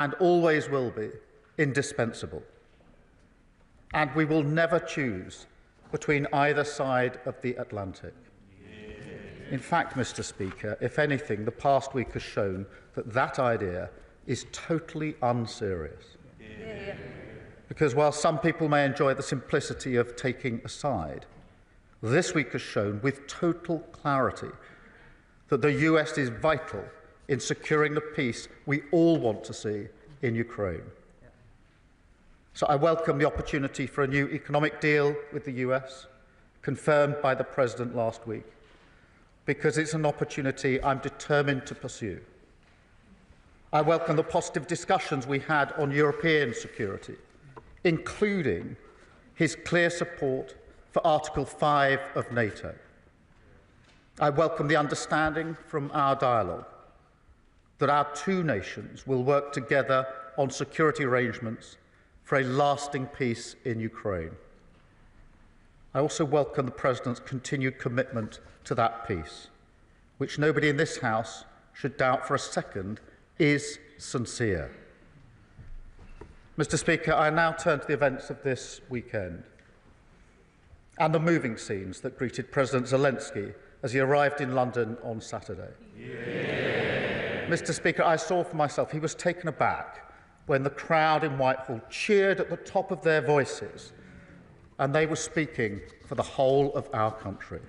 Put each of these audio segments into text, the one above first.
and always will be indispensable. And we will never choose between either side of the Atlantic. In fact, Mr. Speaker, if anything, the past week has shown that that idea is totally unserious. Because while some people may enjoy the simplicity of taking a side, this week has shown with total clarity that the US is vital in securing the peace we all want to see in Ukraine. So I welcome the opportunity for a new economic deal with the US, confirmed by the President last week, because it's an opportunity I'm determined to pursue. I welcome the positive discussions we had on European security, including his clear support for Article 5 of NATO. I welcome the understanding from our dialogue that our two nations will work together on security arrangements for a lasting peace in Ukraine. I also welcome the President's continued commitment to that peace, which nobody in this House should doubt for a second is sincere. Mr. Speaker, I now turn to the events of this weekend and the moving scenes that greeted President Zelensky as he arrived in London on Saturday. Mr. Speaker, I saw for myself he was taken aback when the crowd in Whitehall cheered at the top of their voices, and they were speaking for the whole of our country.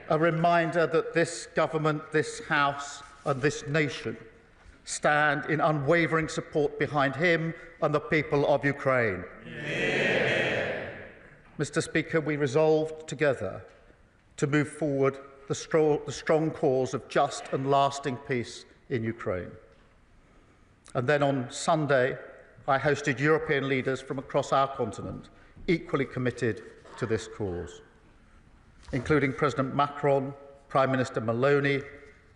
A reminder that this government, this House and this nation stand in unwavering support behind him and the people of Ukraine. Mr. Speaker, we resolved together to move forward the strong cause of just and lasting peace in Ukraine. And then on Sunday, I hosted European leaders from across our continent, equally committed to this cause, including President Macron, Prime Minister Meloni,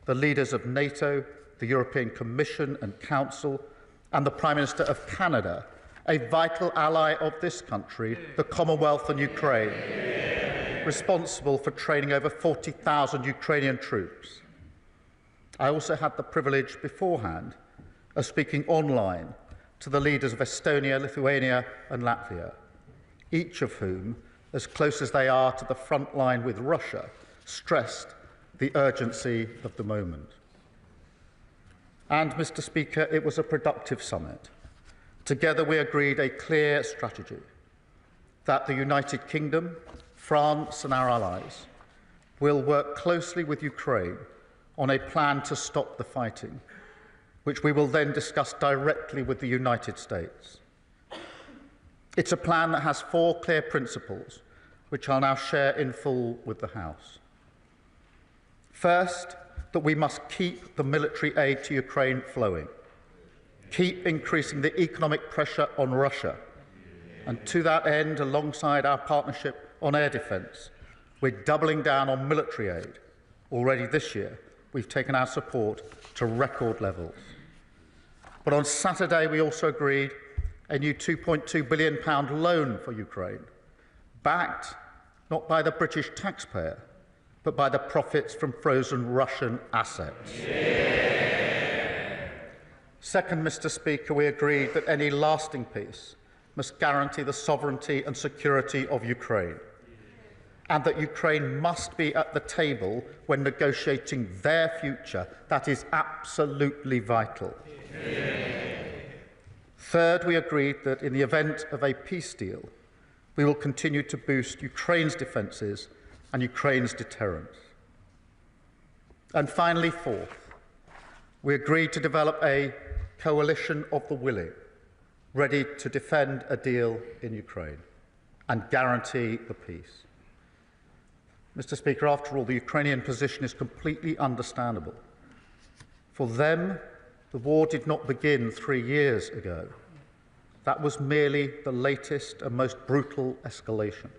the leaders of NATO, the European Commission and Council, and the Prime Minister of Canada, a vital ally of this country, the Commonwealth and Ukraine, responsible for training over 40,000 Ukrainian troops. I also had the privilege beforehand of speaking online to the leaders of Estonia, Lithuania and Latvia, each of whom, as close as they are to the front line with Russia, stressed the urgency of the moment. And, Mr. Speaker, it was a productive summit. Together we agreed a clear strategy that the United Kingdom, France and our allies will work closely with Ukraine on a plan to stop the fighting, which we will then discuss directly with the United States. It's a plan that has 4 clear principles, which I'll now share in full with the House. First, that we must keep the military aid to Ukraine flowing, keep increasing the economic pressure on Russia, and to that end, alongside our partnership on air defence, we're doubling down on military aid. Already this year, we've taken our support to record levels. But on Saturday, we also agreed a new £2.2 billion loan for Ukraine, backed not by the British taxpayer, but by the profits from frozen Russian assets. Second, Mr. Speaker, we agreed that any lasting peace must guarantee the sovereignty and security of Ukraine, and that Ukraine must be at the table when negotiating their future. That is absolutely vital. Third, we agreed that in the event of a peace deal, we will continue to boost Ukraine's defences and Ukraine's deterrence. And finally, fourth, we agreed to develop a coalition of the willing, ready to defend a deal in Ukraine and guarantee the peace. Mr. Speaker, after all, the Ukrainian position is completely understandable. For them, the war did not begin 3 years ago. That was merely the latest and most brutal escalation.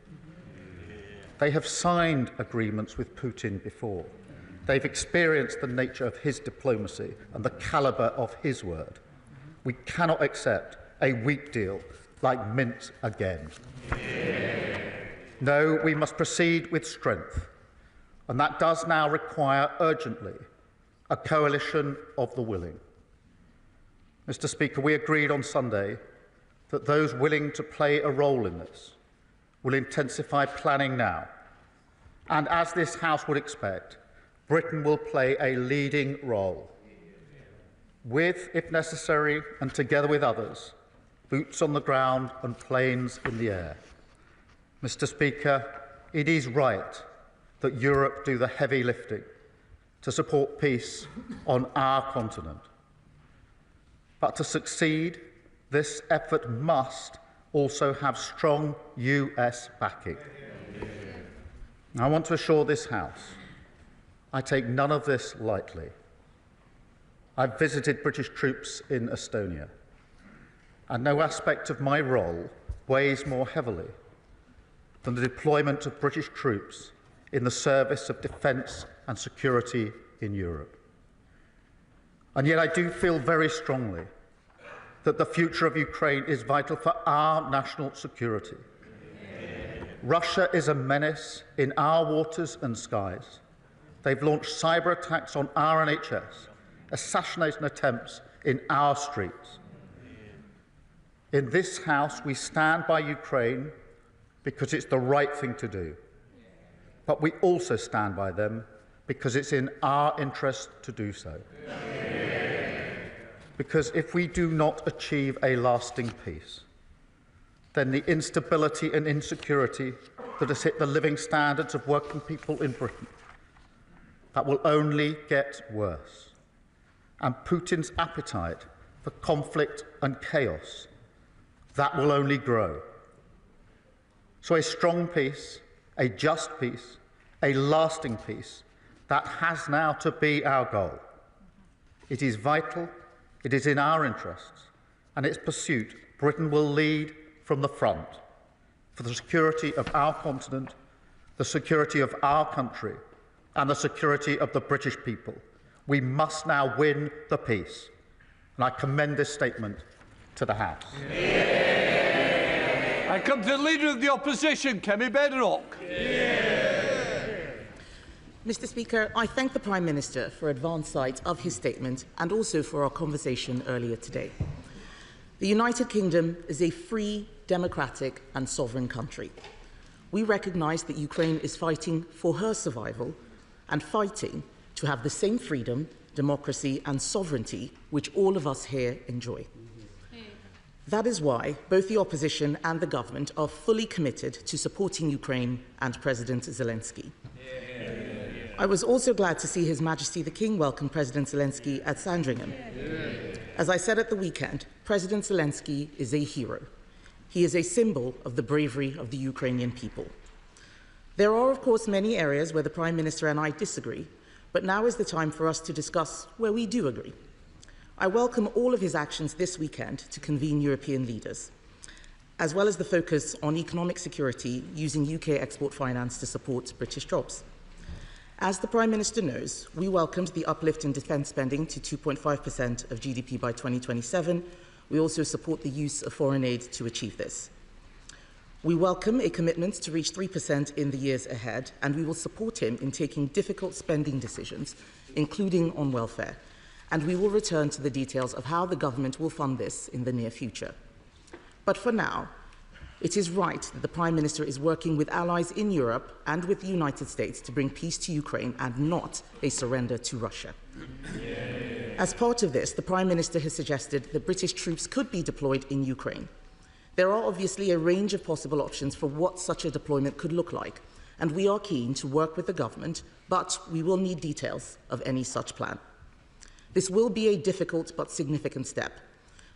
They have signed agreements with Putin before. They've experienced the nature of his diplomacy and the calibre of his word. We cannot accept a weak deal like Minsk again. No, we must proceed with strength, and that does now require urgently a coalition of the willing. Mr. Speaker, we agreed on Sunday that those willing to play a role in this will intensify planning now. And as this House would expect, Britain will play a leading role with, if necessary, and together with others, boots on the ground and planes in the air. Mr. Speaker, it is right that Europe do the heavy lifting to support peace on our continent. But to succeed, this effort must also have strong US backing. I want to assure this House I take none of this lightly. I've visited British troops in Estonia, and no aspect of my role weighs more heavily than the deployment of British troops in the service of defence and security in Europe. And yet I do feel very strongly that the future of Ukraine is vital for our national security. Russia is a menace in our waters and skies. They've launched cyber attacks on our NHS, assassination attempts in our streets. In this House, we stand by Ukraine because it's the right thing to do. But we also stand by them because it's in our interest to do so. Because if we do not achieve a lasting peace, then the instability and insecurity that has hit the living standards of working people in Britain, that will only get worse. And Putin's appetite for conflict and chaos, that will only grow. So a strong peace, a just peace, a lasting peace, that has now to be our goal. It is vital, it is in our interests, and its pursuit, Britain will lead from the front for the security of our continent, the security of our country, and the security of the British people. We must now win the peace. And I commend this statement to the House. I come to the Leader of the Opposition, Kemi Bedrock. Mr. Speaker, I thank the Prime Minister for advance sight of his statement and also for our conversation earlier today. The United Kingdom is a free, democratic and sovereign country. We recognise that Ukraine is fighting for her survival and fighting to have the same freedom, democracy and sovereignty which all of us here enjoy. That is why both the opposition and the government are fully committed to supporting Ukraine and President Zelensky. I was also glad to see His Majesty the King welcome President Zelensky at Sandringham. As I said at the weekend, President Zelensky is a hero. He is a symbol of the bravery of the Ukrainian people. There are, of course, many areas where the Prime Minister and I disagree, but now is the time for us to discuss where we do agree. I welcome all of his actions this weekend to convene European leaders, as well as the focus on economic security using UK export finance to support British jobs. As the Prime Minister knows, we welcomed the uplift in defence spending to 2.5% of GDP by 2027. We also support the use of foreign aid to achieve this. We welcome a commitment to reach 3% in the years ahead, and we will support him in taking difficult spending decisions, including on welfare. And we will return to the details of how the government will fund this in the near future. But for now, it is right that the Prime Minister is working with allies in Europe and with the United States to bring peace to Ukraine and not a surrender to Russia. As part of this, the Prime Minister has suggested that British troops could be deployed in Ukraine. There are obviously a range of possible options for what such a deployment could look like, and we are keen to work with the government, but we will need details of any such plan. This will be a difficult but significant step.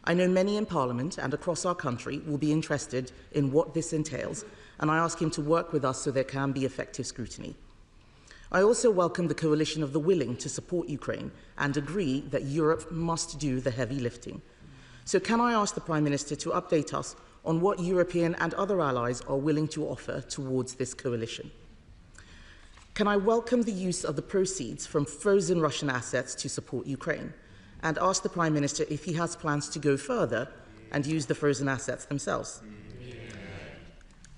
I know many in Parliament and across our country will be interested in what this entails, and I ask him to work with us so there can be effective scrutiny. I also welcome the coalition of the willing to support Ukraine and agree that Europe must do the heavy lifting. So can I ask the Prime Minister to update us on what European and other allies are willing to offer towards this coalition? Can I welcome the use of the proceeds from frozen Russian assets to support Ukraine? And ask the Prime Minister if he has plans to go further and use the frozen assets themselves.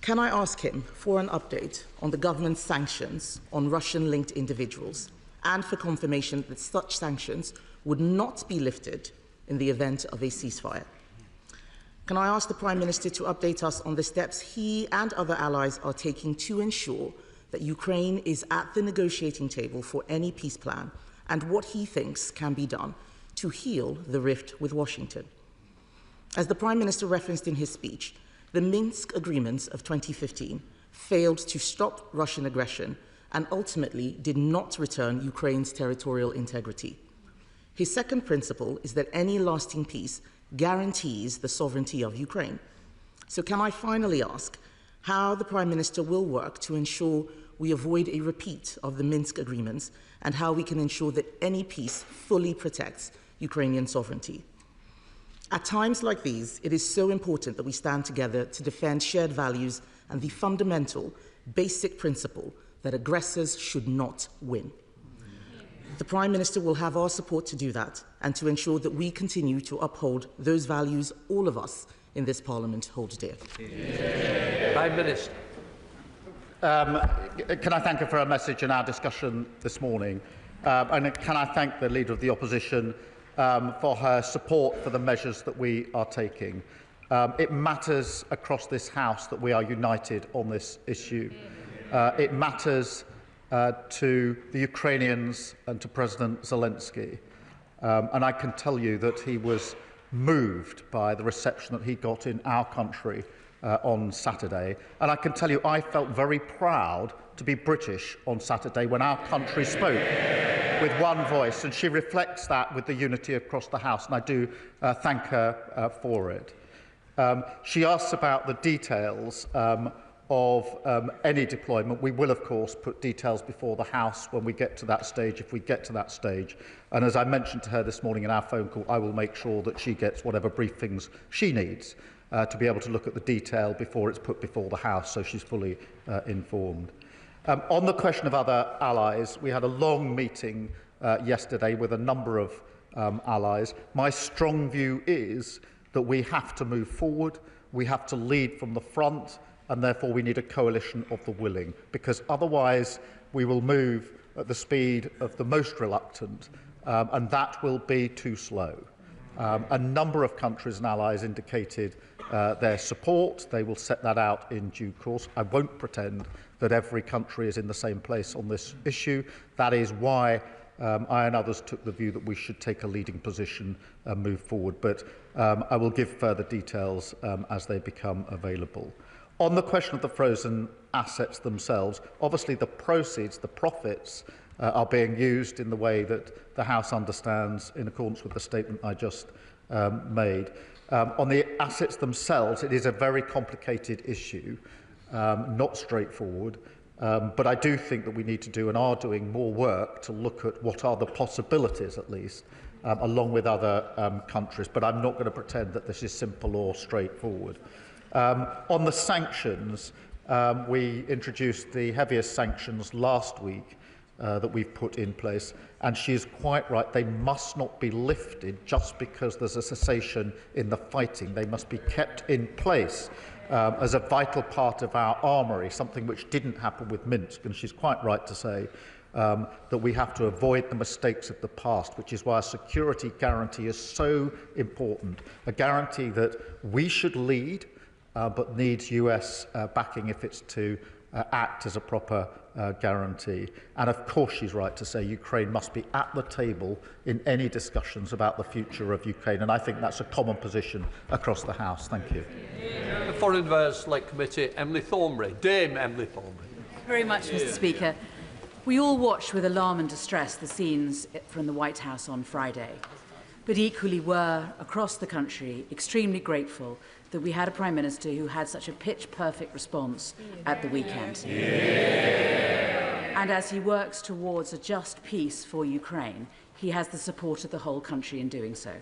Can I ask him for an update on the government's sanctions on Russian-linked individuals and for confirmation that such sanctions would not be lifted in the event of a ceasefire. Can I ask the Prime Minister to update us on the steps he and other allies are taking to ensure that Ukraine is at the negotiating table for any peace plan, and what he thinks can be done to heal the rift with Washington? As the Prime Minister referenced in his speech, the Minsk agreements of 2015 failed to stop Russian aggression and ultimately did not return Ukraine's territorial integrity. His second principle is that any lasting peace guarantees the sovereignty of Ukraine. So can I finally ask how the Prime Minister will work to ensure we avoid a repeat of the Minsk agreements, and how we can ensure that any peace fully protects Ukrainian sovereignty? At times like these, it is so important that we stand together to defend shared values and the fundamental, basic principle that aggressors should not win. The Prime Minister will have our support to do that and to ensure that we continue to uphold those values all of us in this Parliament hold dear. Prime Minister. Can I thank her for her message in our discussion this morning? And can I thank the Leader of the Opposition for her support for the measures that we are taking? It matters across this House that we are united on this issue. It matters to the Ukrainians and to President Zelensky. And I can tell you that he was moved by the reception that he got in our country on Saturday. And I can tell you I felt very proud to be British on Saturday when our country spoke with one voice, and she reflects that with the unity across the House, and I do thank her for it. She asks about the details of any deployment. We will, of course, put details before the House when we get to that stage, if we get to that stage. And as I mentioned to her this morning in our phone call, I will make sure that she gets whatever briefings she needs to be able to look at the detail before it's put before the House, so she's fully informed. On the question of other allies, we had a long meeting yesterday with a number of allies. My strong view is that we have to move forward, we have to lead from the front, and therefore we need a coalition of the willing, because otherwise we will move at the speed of the most reluctant, and that will be too slow. A number of countries and allies indicated their support. They will set that out in due course. I won't pretend that every country is in the same place on this issue. That is why I and others took the view that we should take a leading position and move forward. But I will give further details as they become available. On the question of the frozen assets themselves, obviously the proceeds, the profits, are being used in the way that the House understands in accordance with the statement I just made. On the assets themselves, it is a very complicated issue, not straightforward, but I do think that we need to do and are doing more work to look at what are the possibilities, at least, along with other countries, but I'm not going to pretend that this is simple or straightforward. On the sanctions, we introduced the heaviest sanctions last week that we've put in place, and she is quite right. They must not be lifted just because there's a cessation in the fighting. They must be kept in place as a vital part of our armoury, something which didn't happen with Minsk, and she's quite right to say that we have to avoid the mistakes of the past, which is why a security guarantee is so important, a guarantee that we should lead, but needs US backing if it's to act as a proper guarantee. And of course she's right to say Ukraine must be at the table in any discussions about the future of Ukraine, and I think that's a common position across the House. Thank you. The Foreign Affairs Select Committee, Emily Thornberry. Dame Emily Thornberry. Very much, Mr. Speaker. We all watched with alarm and distress the scenes from the White House on Friday, but equally were, across the country, extremely grateful that we had a Prime Minister who had such a pitch-perfect response at the weekend. And as he works towards a just peace for Ukraine, he has the support of the whole country in doing so.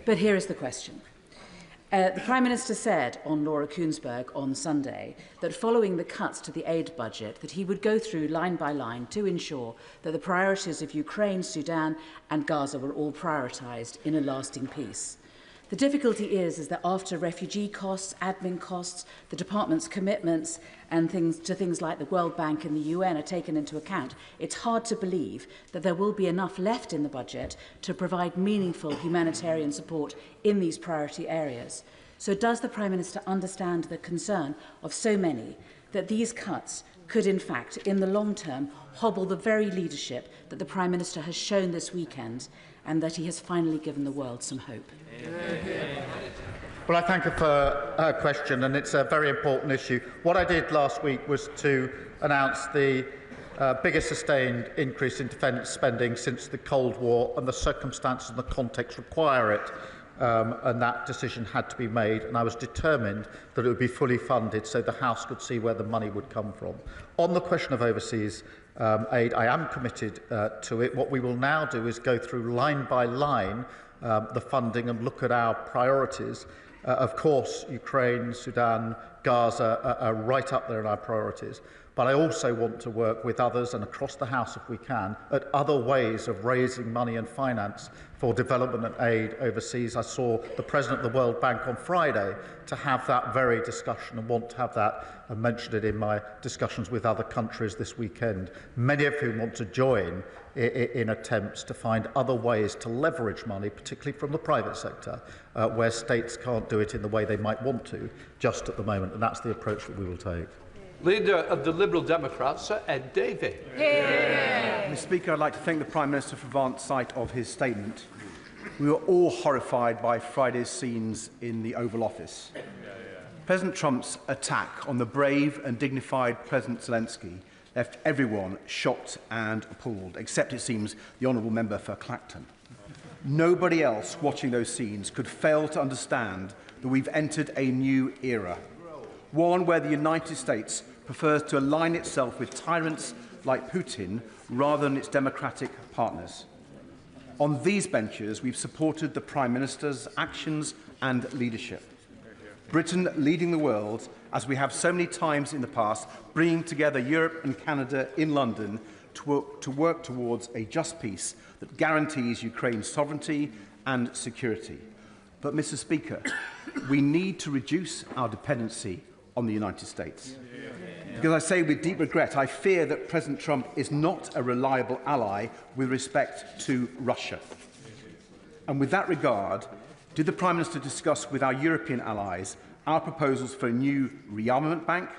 But here is the question. The Prime Minister said on Laura Kuenssberg on Sunday that following the cuts to the aid budget, that he would go through line by line to ensure that the priorities of Ukraine, Sudan and Gaza were all prioritised in a lasting peace. The difficulty is that after refugee costs, admin costs, the department's commitments and things like the World Bank and the UN are taken into account, it's hard to believe that there will be enough left in the budget to provide meaningful humanitarian support in these priority areas. So does the Prime Minister understand the concern of so many that these cuts could in fact, in the long term, hobble the very leadership that the Prime Minister has shown this weekend and that he has finally given the world some hope? Well, I thank her for her question, and it's a very important issue. What I did last week was to announce the biggest sustained increase in defence spending since the Cold War, and the circumstances and the context require it. And that decision had to be made, and I was determined that it would be fully funded so the House could see where the money would come from. On the question of overseas aid, I am committed to it. What we will now do is go through line by line the funding and look at our priorities. Of course, Ukraine, Sudan, Gaza are right up there in our priorities. But I also want to work with others and across the House, if we can, at other ways of raising money and finance for development and aid overseas. I saw the President of the World Bank on Friday to have that very discussion and want to have that and mentioned it in my discussions with other countries this weekend, many of whom want to join in attempts to find other ways to leverage money, particularly from the private sector, where states can't do it in the way they might want to just at the moment, and that's the approach that we will take. Leader of the Liberal Democrats, Sir Ed Davey. Mr. Speaker, I'd like to thank the Prime Minister for advance sight of his statement. We were all horrified by Friday's scenes in the Oval Office. President Trump's attack on the brave and dignified President Zelensky left everyone shocked and appalled, except, it seems, the honourable member for Clacton. Nobody else watching those scenes could fail to understand that we've entered a new era, one where the United States prefers to align itself with tyrants like Putin rather than its democratic partners. On these benches, we've supported the Prime Minister's actions and leadership. Britain leading the world, as we have so many times in the past, bringing together Europe and Canada in London to work towards a just peace that guarantees Ukraine's sovereignty and security. But, Mr. Speaker, we need to reduce our dependency on the United States. Because I say with deep regret, I fear that President Trump is not a reliable ally with respect to Russia. And with that regard, did the Prime Minister discuss with our European allies our proposals for a new rearmament bank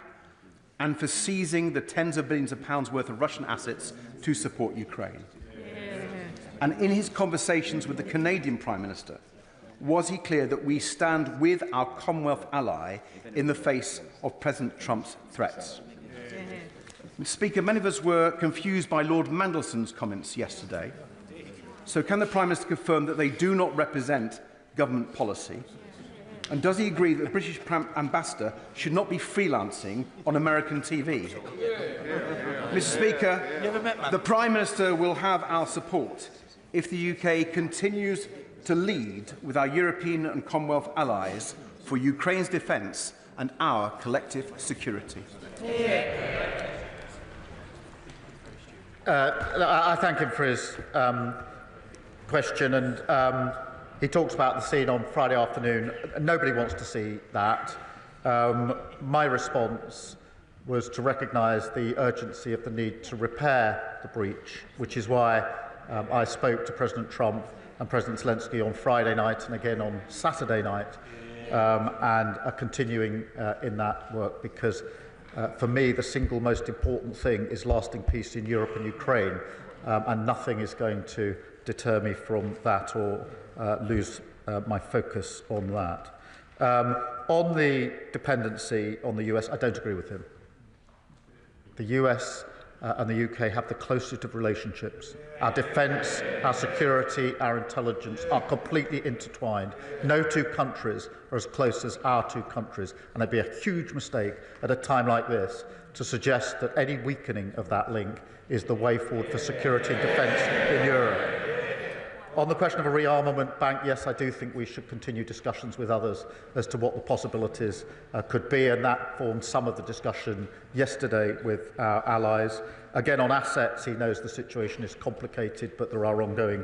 and for seizing the tens of billions of pounds worth of Russian assets to support Ukraine? And in his conversations with the Canadian Prime Minister, was he clear that we stand with our Commonwealth ally in the face of President Trump's threats? Mr. Speaker, many of us were confused by Lord Mandelson's comments yesterday. So can the Prime Minister confirm that they do not represent government policy? And does he agree that the British ambassador should not be freelancing on American TV? Mr. Speaker, the Prime Minister will have our support if the UK continues to lead with our European and Commonwealth allies for Ukraine's defence and our collective security. I thank him for his question, and he talks about the scene on Friday afternoon. Nobody wants to see that. My response was to recognise the urgency of the need to repair the breach, which is why I spoke to President Trump and President Zelensky on Friday night and again on Saturday night, and are continuing in that work, because for me the single most important thing is lasting peace in Europe and Ukraine, and nothing is going to deter me from that or lose my focus on that. On the dependency on the US, I don't agree with him. The US and the UK have the closest of relationships. Our defence, our security, our intelligence are completely intertwined. No two countries are as close as our two countries, and it'd be a huge mistake at a time like this to suggest that any weakening of that link is the way forward for security and defence in Europe. On the question of a rearmament bank, yes, I do think we should continue discussions with others as to what the possibilities could be, and that formed some of the discussion yesterday with our allies. Again, on assets, he knows the situation is complicated, but there are ongoing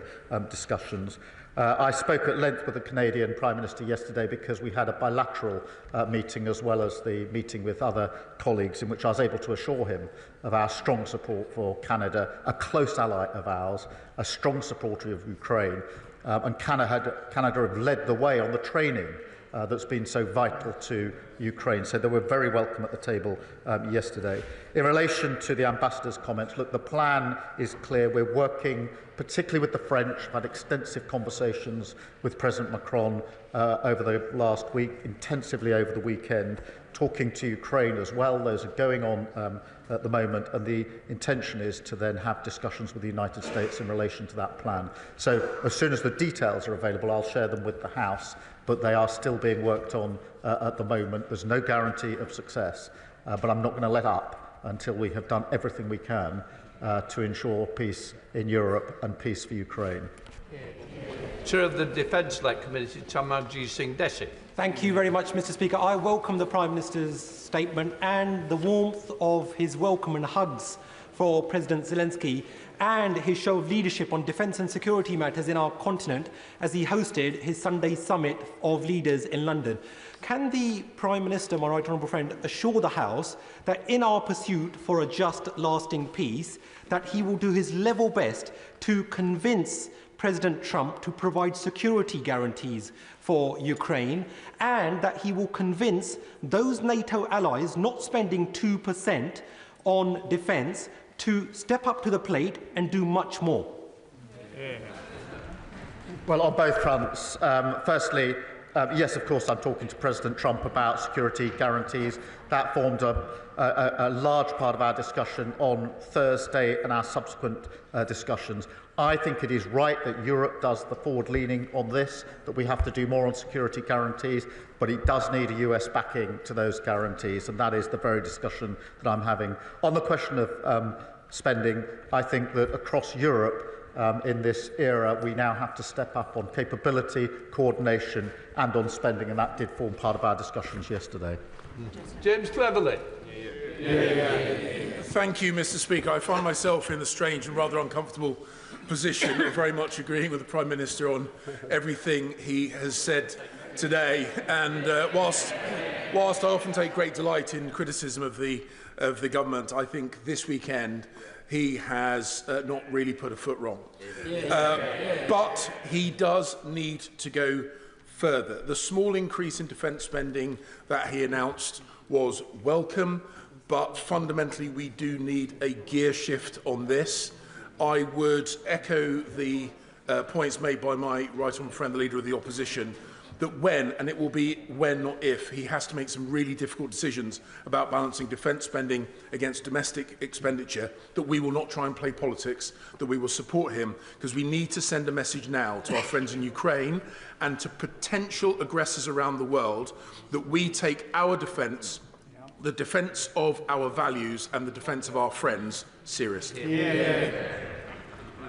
discussions. I spoke at length with the Canadian Prime Minister yesterday because we had a bilateral meeting as well as the meeting with other colleagues in which I was able to assure him of our strong support for Canada, a close ally of ours, a strong supporter of Ukraine, and Canada have led the way on the training that's been so vital to Ukraine. So they were very welcome at the table yesterday. In relation to the Ambassador's comments, look, the plan is clear. We're working particularly with the French. I've had extensive conversations with President Macron over the last week, intensively over the weekend, talking to Ukraine as well. Those are going on at the moment, and the intention is to then have discussions with the United States in relation to that plan. So as soon as the details are available, I'll share them with the House, but they are still being worked on at the moment. There's no guarantee of success, but I'm not going to let up until we have done everything we can to ensure peace in Europe and peace for Ukraine. Chair of the Defence-led Committee, Tamarji Singh Desi. Thank you very much, Mr. Speaker. I welcome the Prime Minister's statement and the warmth of his welcome and hugs for President Zelensky and his show of leadership on defence and security matters in our continent as he hosted his Sunday summit of leaders in London. Can the Prime Minister, my right honourable friend, assure the House that in our pursuit for a just, lasting peace, that he will do his level best to convince President Trump to provide security guarantees for Ukraine, and that he will convince those NATO allies not spending 2% on defence to step up to the plate and do much more? Well, on both fronts. Firstly, yes, of course, I'm talking to President Trump about security guarantees. That formed a large part of our discussion on Thursday and our subsequent discussions. I think it is right that Europe does the forward-leaning on this, that we have to do more on security guarantees, but it does need a US backing to those guarantees, and that is the very discussion that I'm having. On the question of spending, I think that across Europe, in this era, we now have to step up on capability, coordination and on spending, and that did form part of our discussions yesterday. James Cleverly. Thank you, Mr. Speaker. I find myself in the strange and rather uncomfortable position of very much agreeing with the Prime Minister on everything he has said today. And whilst I often take great delight in criticism of the government, I think this weekend he has not really put a foot wrong. But he does need to go further. The small increase in defence spending that he announced was welcome, but fundamentally we do need a gear shift on this. I would echo the points made by my right honourable friend, the Leader of the Opposition, that when, and it will be when not if, he has to make some really difficult decisions about balancing defence spending against domestic expenditure, that we will not try and play politics, that we will support him, because we need to send a message now to our friends in Ukraine and to potential aggressors around the world that we take our defence, the defence of our values and the defence of our friends seriously.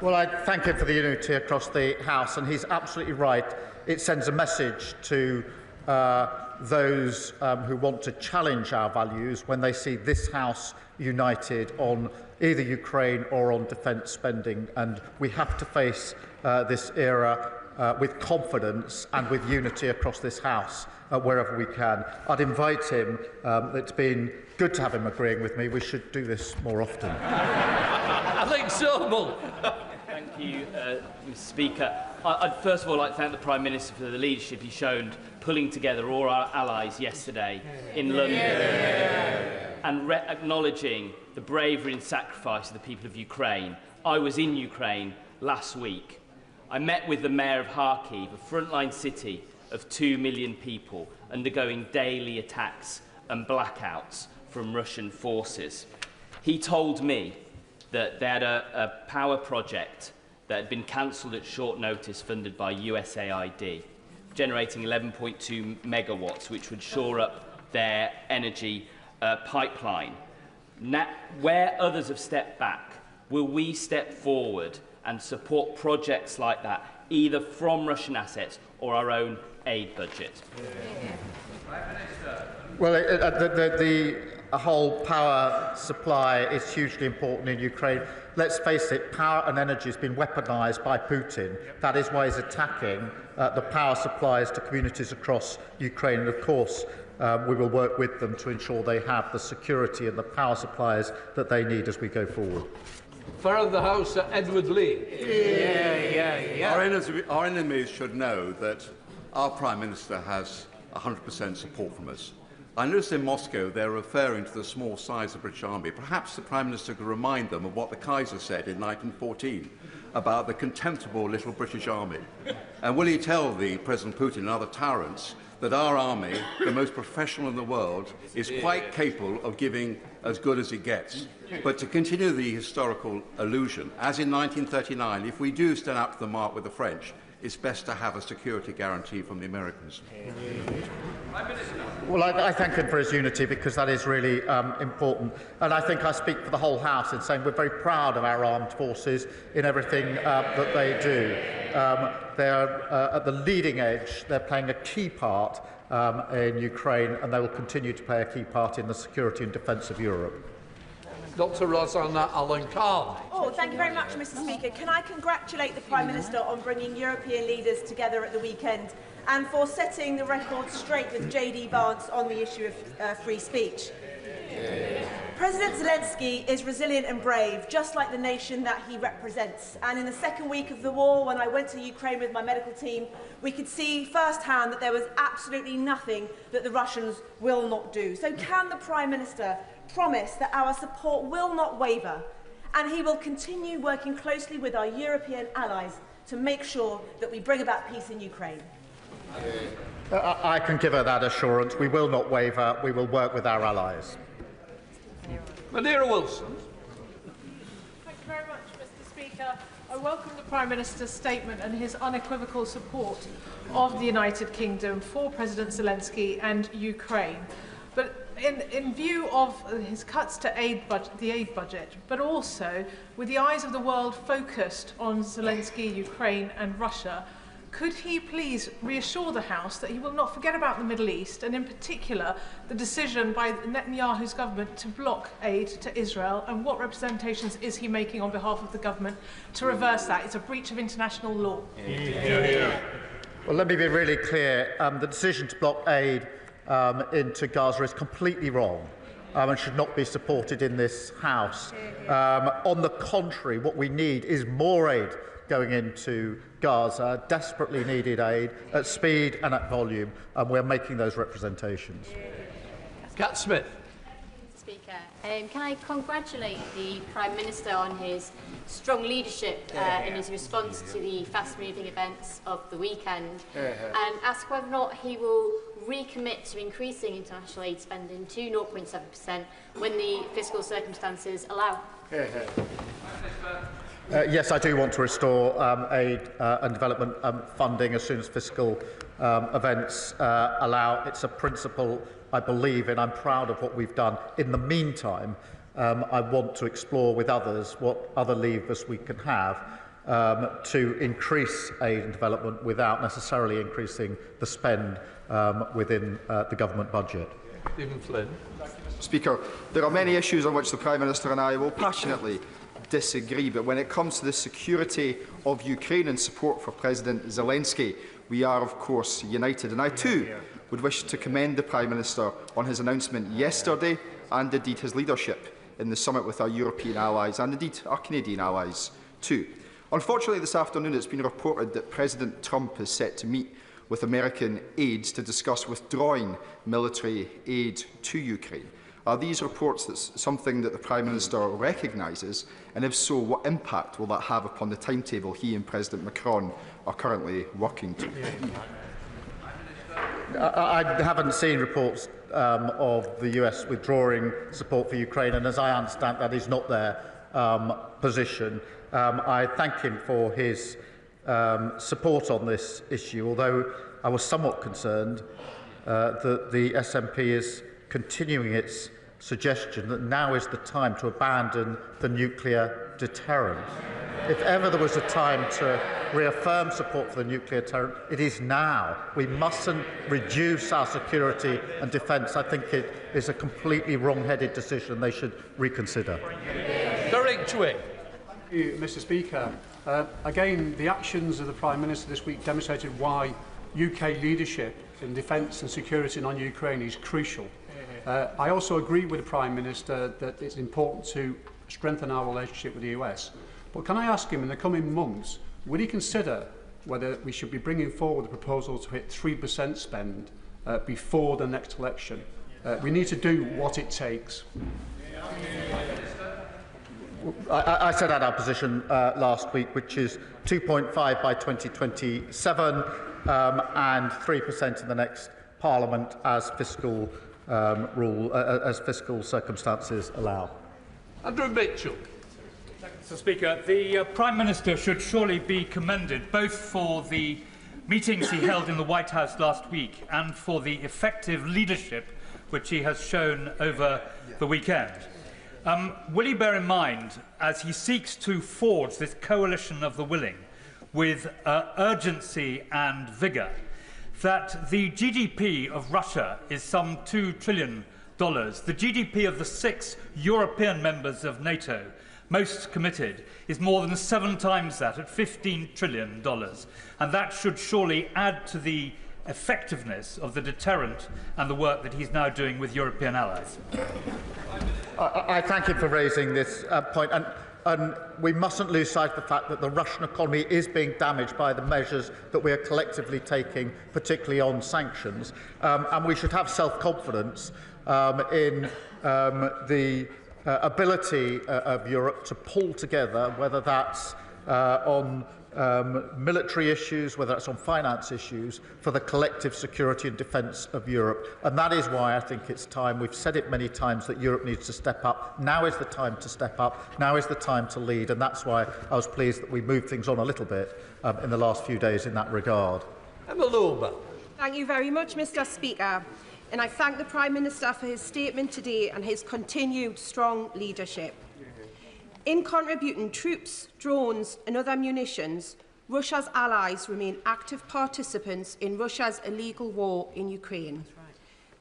Well, I thank him for the unity across the House, and he's absolutely right. It sends a message to those who want to challenge our values when they see this House united on either Ukraine or on defence spending. And we have to face this era with confidence and with unity across this House wherever we can. I'd invite him. It's been good to have him agreeing with me. We should do this more often. Alex Sobel. Thank you, Mr. Speaker. I'd first of all like to thank the Prime Minister for the leadership he showed pulling together all our allies yesterday in London and acknowledging the bravery and sacrifice of the people of Ukraine. I was in Ukraine last week. I met with the Mayor of Kharkiv, a frontline city of 2 million people undergoing daily attacks and blackouts from Russian forces. He told me that they had a power project that had been cancelled at short notice, funded by USAID, generating 11.2 megawatts, which would shore up their energy pipeline. Now, where others have stepped back, will we step forward and support projects like that, either from Russian assets or our own aid budget? Well, the whole power supply is hugely important in Ukraine. Let's face it, power and energy has been weaponised by Putin. That is why he's attacking the power supplies to communities across Ukraine. And of course, we will work with them to ensure they have the security and the power supplies that they need as we go forward. Fellow of the House, Edward Lee. Our enemies should know that our Prime Minister has 100% support from us. I noticed in Moscow they're referring to the small size of the British Army. Perhaps the Prime Minister could remind them of what the Kaiser said in 1914 about the contemptible little British Army. And will he tell the President Putin and other tyrants that our army, the most professional in the world, is quite capable of giving as good as it gets? But to continue the historical illusion, as in 1939, if we do stand up to the mark with the French, it's best to have a security guarantee from the Americans. Well, I thank him for his unity, because that is really important. And I think I speak for the whole House in saying we're very proud of our armed forces in everything that they do. They're at the leading edge. They're playing a key part in Ukraine, and they will continue to play a key part in the security and defence of Europe. Dr. Rosanna Allen-Carr. Oh, thank you very much, Mr. Speaker. Can I congratulate the Prime Minister on bringing European leaders together at the weekend and for setting the record straight with JD Vance on the issue of free speech. President Zelensky is resilient and brave, just like the nation that he represents. And in the second week of the war, when I went to Ukraine with my medical team, we could see firsthand that there was absolutely nothing that the Russians will not do. So can the Prime Minister promise that our support will not waver, and he will continue working closely with our European allies to make sure that we bring about peace in Ukraine? I can give her that assurance. We will not waver. We will work with our allies. Madeira Wilson. Thank you very much, Mr. Speaker. I welcome the Prime Minister's statement and his unequivocal support of the United Kingdom for President Zelensky and Ukraine. But in view of his cuts to the aid budget, but also with the eyes of the world focused on Zelensky, Ukraine and Russia, could he please reassure the House that he will not forget about the Middle East, and in particular the decision by Netanyahu's government to block aid to Israel, and what representations is he making on behalf of the government to reverse that? It's a breach of international law. Well, let me be really clear. The decision to block aid into Gaza is completely wrong and should not be supported in this House. On the contrary, what we need is more aid going into Gaza, desperately needed aid at speed and at volume, and we're making those representations. Cat Smith. Speaker, can I congratulate the Prime Minister on his strong leadership in his response to the fast-moving events of the weekend, and ask whether or not he will recommit to increasing international aid spending to 0.7% when the fiscal circumstances allow? Yes, I do want to restore aid and development funding as soon as fiscal events allow. It's a principle I believe in. I'm proud of what we've done. In the meantime, I want to explore with others what other levers we can have to increase aid and development without necessarily increasing the spend within the government budget. Stephen Flynn. Speaker, there are many issues on which the Prime Minister and I will passionately disagree, but when it comes to the security of Ukraine and support for President Zelensky, we are of course united. And I too would wish to commend the Prime Minister on his announcement yesterday, and indeed his leadership in the summit with our European allies and indeed our Canadian allies too. Unfortunately, this afternoon it's been reported that President Trump is set to meet with American aides to discuss withdrawing military aid to Ukraine. Are these reports something that the Prime Minister recognises, and if so, what impact will that have upon the timetable he and President Macron are currently working to? I haven't seen reports of the US withdrawing support for Ukraine, and as I understand, that is not their position. I thank him for his support on this issue, although I was somewhat concerned that the SNP is continuing its suggestion that now is the time to abandon the nuclear deterrent. if ever there was a time to reaffirm support for the nuclear deterrent, it is now. We mustn't reduce our security and defence. I think it is a completely wrong-headed decision they should reconsider. Mr. Speaker. Again, the actions of the Prime Minister this week demonstrated why UK leadership in defence and security on Ukraine is crucial. I also agree with the Prime Minister that it's important to strengthen our relationship with the US. But can I ask him, in the coming months, will he consider whether we should be bringing forward a proposal to hit 3% spend before the next election? We need to do what it takes. I set out our position last week, which is 2.5 by 2027 and 3% in the next Parliament as fiscal as fiscal circumstances allow. Andrew Mitchell. Mr. Speaker, the Prime Minister should surely be commended both for the meetings he held in the White House last week and for the effective leadership which he has shown over the weekend. Will he bear in mind, as he seeks to forge this coalition of the willing with urgency and vigour, that the GDP of Russia is some $2 trillion. The GDP of the 6 European members of NATO, most committed, is more than 7 times that, at $15 trillion. And that should surely add to the effectiveness of the deterrent and the work that he's now doing with European allies. I thank him for raising this point. And we mustn't lose sight of the fact that the Russian economy is being damaged by the measures that we are collectively taking, particularly on sanctions. And we should have self-confidence in the ability of Europe to pull together, whether that's on military issues, whether that's on finance issues, for the collective security and defence of Europe. And that is why I think it's time, we've said it many times, that Europe needs to step up. Now is the time to step up. Now is the time to lead. And that's why I was pleased that we moved things on a little bit in the last few days in that regard. Emma Loma. Thank you very much, Mr. Speaker. And I thank the Prime Minister for his statement today and his continued strong leadership. In contributing troops, drones and other munitions, Russia's allies remain active participants in Russia's illegal war in Ukraine.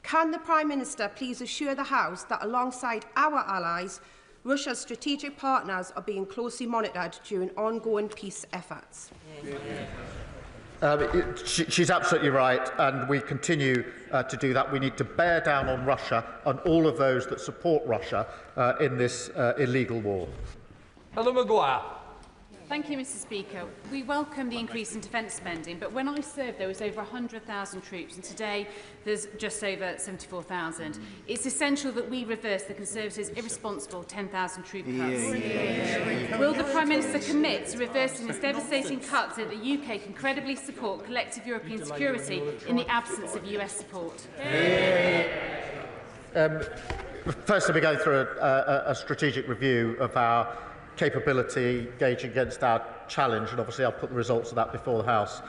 Can the Prime Minister please assure the House that alongside our allies, Russia's strategic partners are being closely monitored during ongoing peace efforts? She's absolutely right, and we continue to do that. We need to bear down on Russia and all of those that support Russia in this illegal war. Helen Maguire. Thank you, Mr. Speaker. We welcome the increase in defence spending, but when I served there was over 100,000 troops, and today there's just over 74,000. It's essential that we reverse the Conservatives' irresponsible 10,000 troop cuts. Will the Prime Minister commit to reversing this devastating cut so that the UK can credibly support collective European security in the absence of US support? Firstly, we're going through a strategic review of our capability, gauging against our challenge, and obviously I'll put the results of that before the House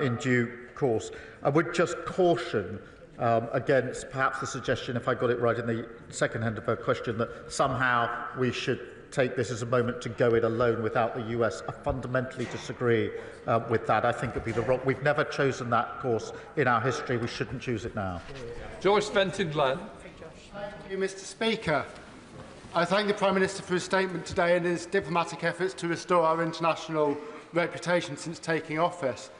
in due course. I would just caution against perhaps the suggestion, if I got it right in the second hand of her question, that somehow we should take this as a moment to go it alone without the US. I fundamentally disagree with that. I think it would be the wrong. We've never chosen that course in our history. We shouldn't choose it now. Joyce Fenton-Glenn. Thank you, Mr. Speaker. I thank the Prime Minister for his statement today and his diplomatic efforts to restore our international reputation since taking office.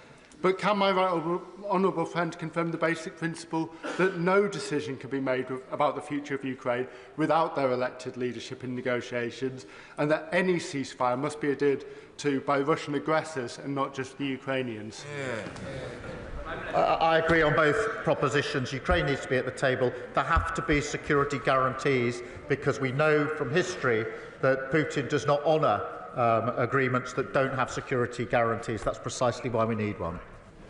But can my right honourable friend confirm the basic principle that no decision can be made about the future of Ukraine without their elected leadership in negotiations, and that any ceasefire must be adhered to by Russian aggressors and not just the Ukrainians? I agree on both propositions. Ukraine needs to be at the table. There have to be security guarantees, because we know from history that Putin does not honour agreements that don't have security guarantees. That's precisely why we need one.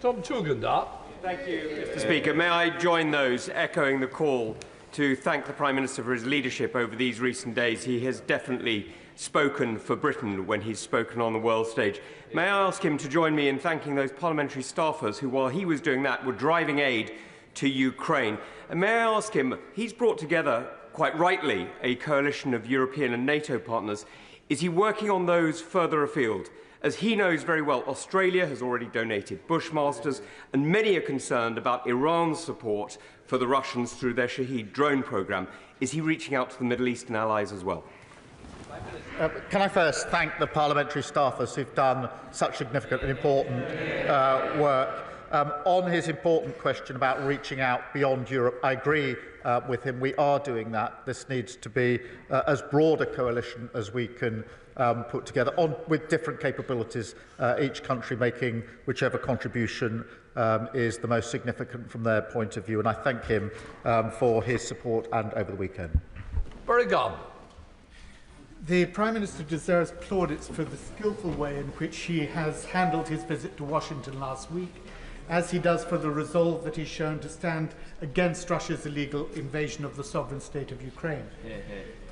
Tom Tugendhat. Thank you, Mr. Speaker. May I join those echoing the call to thank the Prime Minister for his leadership over these recent days. He has definitely spoken for Britain when he's spoken on the world stage. May I ask him to join me in thanking those parliamentary staffers who, while he was doing that, were driving aid to Ukraine. And may I ask him, he's brought together, quite rightly, a coalition of European and NATO partners. Is he working on those further afield? As he knows very well, Australia has already donated Bushmasters, and many are concerned about Iran's support for the Russians through their Shahed drone programme. Is he reaching out to the Middle Eastern allies as well? Can I first thank the parliamentary staffers who've done such significant and important work. On his important question about reaching out beyond Europe, I agree with him. We are doing that. This needs to be as broad a coalition as we can put together with different capabilities, each country making whichever contribution is the most significant from their point of view. And I thank him for his support and over the weekend. Very good. The Prime Minister deserves plaudits for the skillful way in which he has handled his visit to Washington last week, as he does for the resolve that he's shown to stand against Russia's illegal invasion of the sovereign state of Ukraine.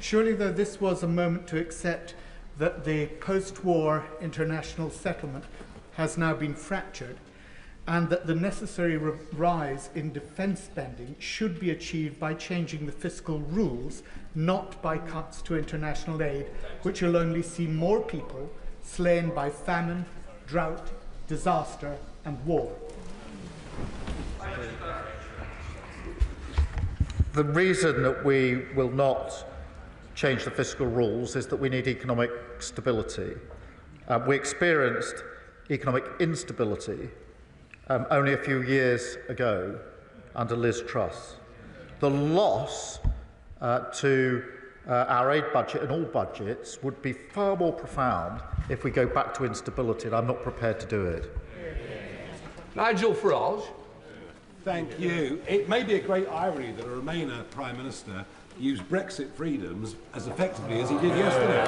Surely, though, this was a moment to accept that the post-war international settlement has now been fractured, and that the necessary rise in defence spending should be achieved by changing the fiscal rules, not by cuts to international aid, which will only see more people slain by famine, drought, disaster and war. The reason that we will not change the fiscal rules is that we need economic stability. We experienced economic instability only a few years ago under Liz Truss. The loss to our aid budget and all budgets would be far more profound if we go back to instability, and I'm not prepared to do it. Nigel Farage. Thank you. It may be a great irony that a Remainer Prime Minister used Brexit freedoms as effectively as he did yesterday.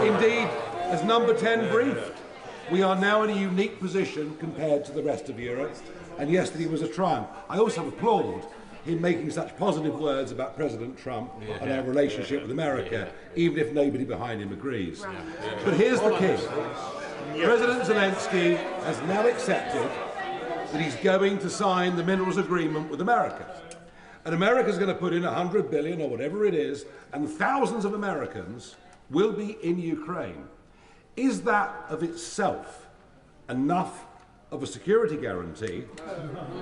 Indeed, as Number 10 briefed, we are now in a unique position compared to the rest of Europe, and yesterday was a triumph. I also applaud him making such positive words about President Trump and our relationship with America, even if nobody behind him agrees. But here's the key. President Zelensky has now accepted that he's going to sign the minerals agreement with America. And America's going to put in $100 billion or whatever it is, and thousands of Americans will be in Ukraine. Is that of itself enough of a security guarantee?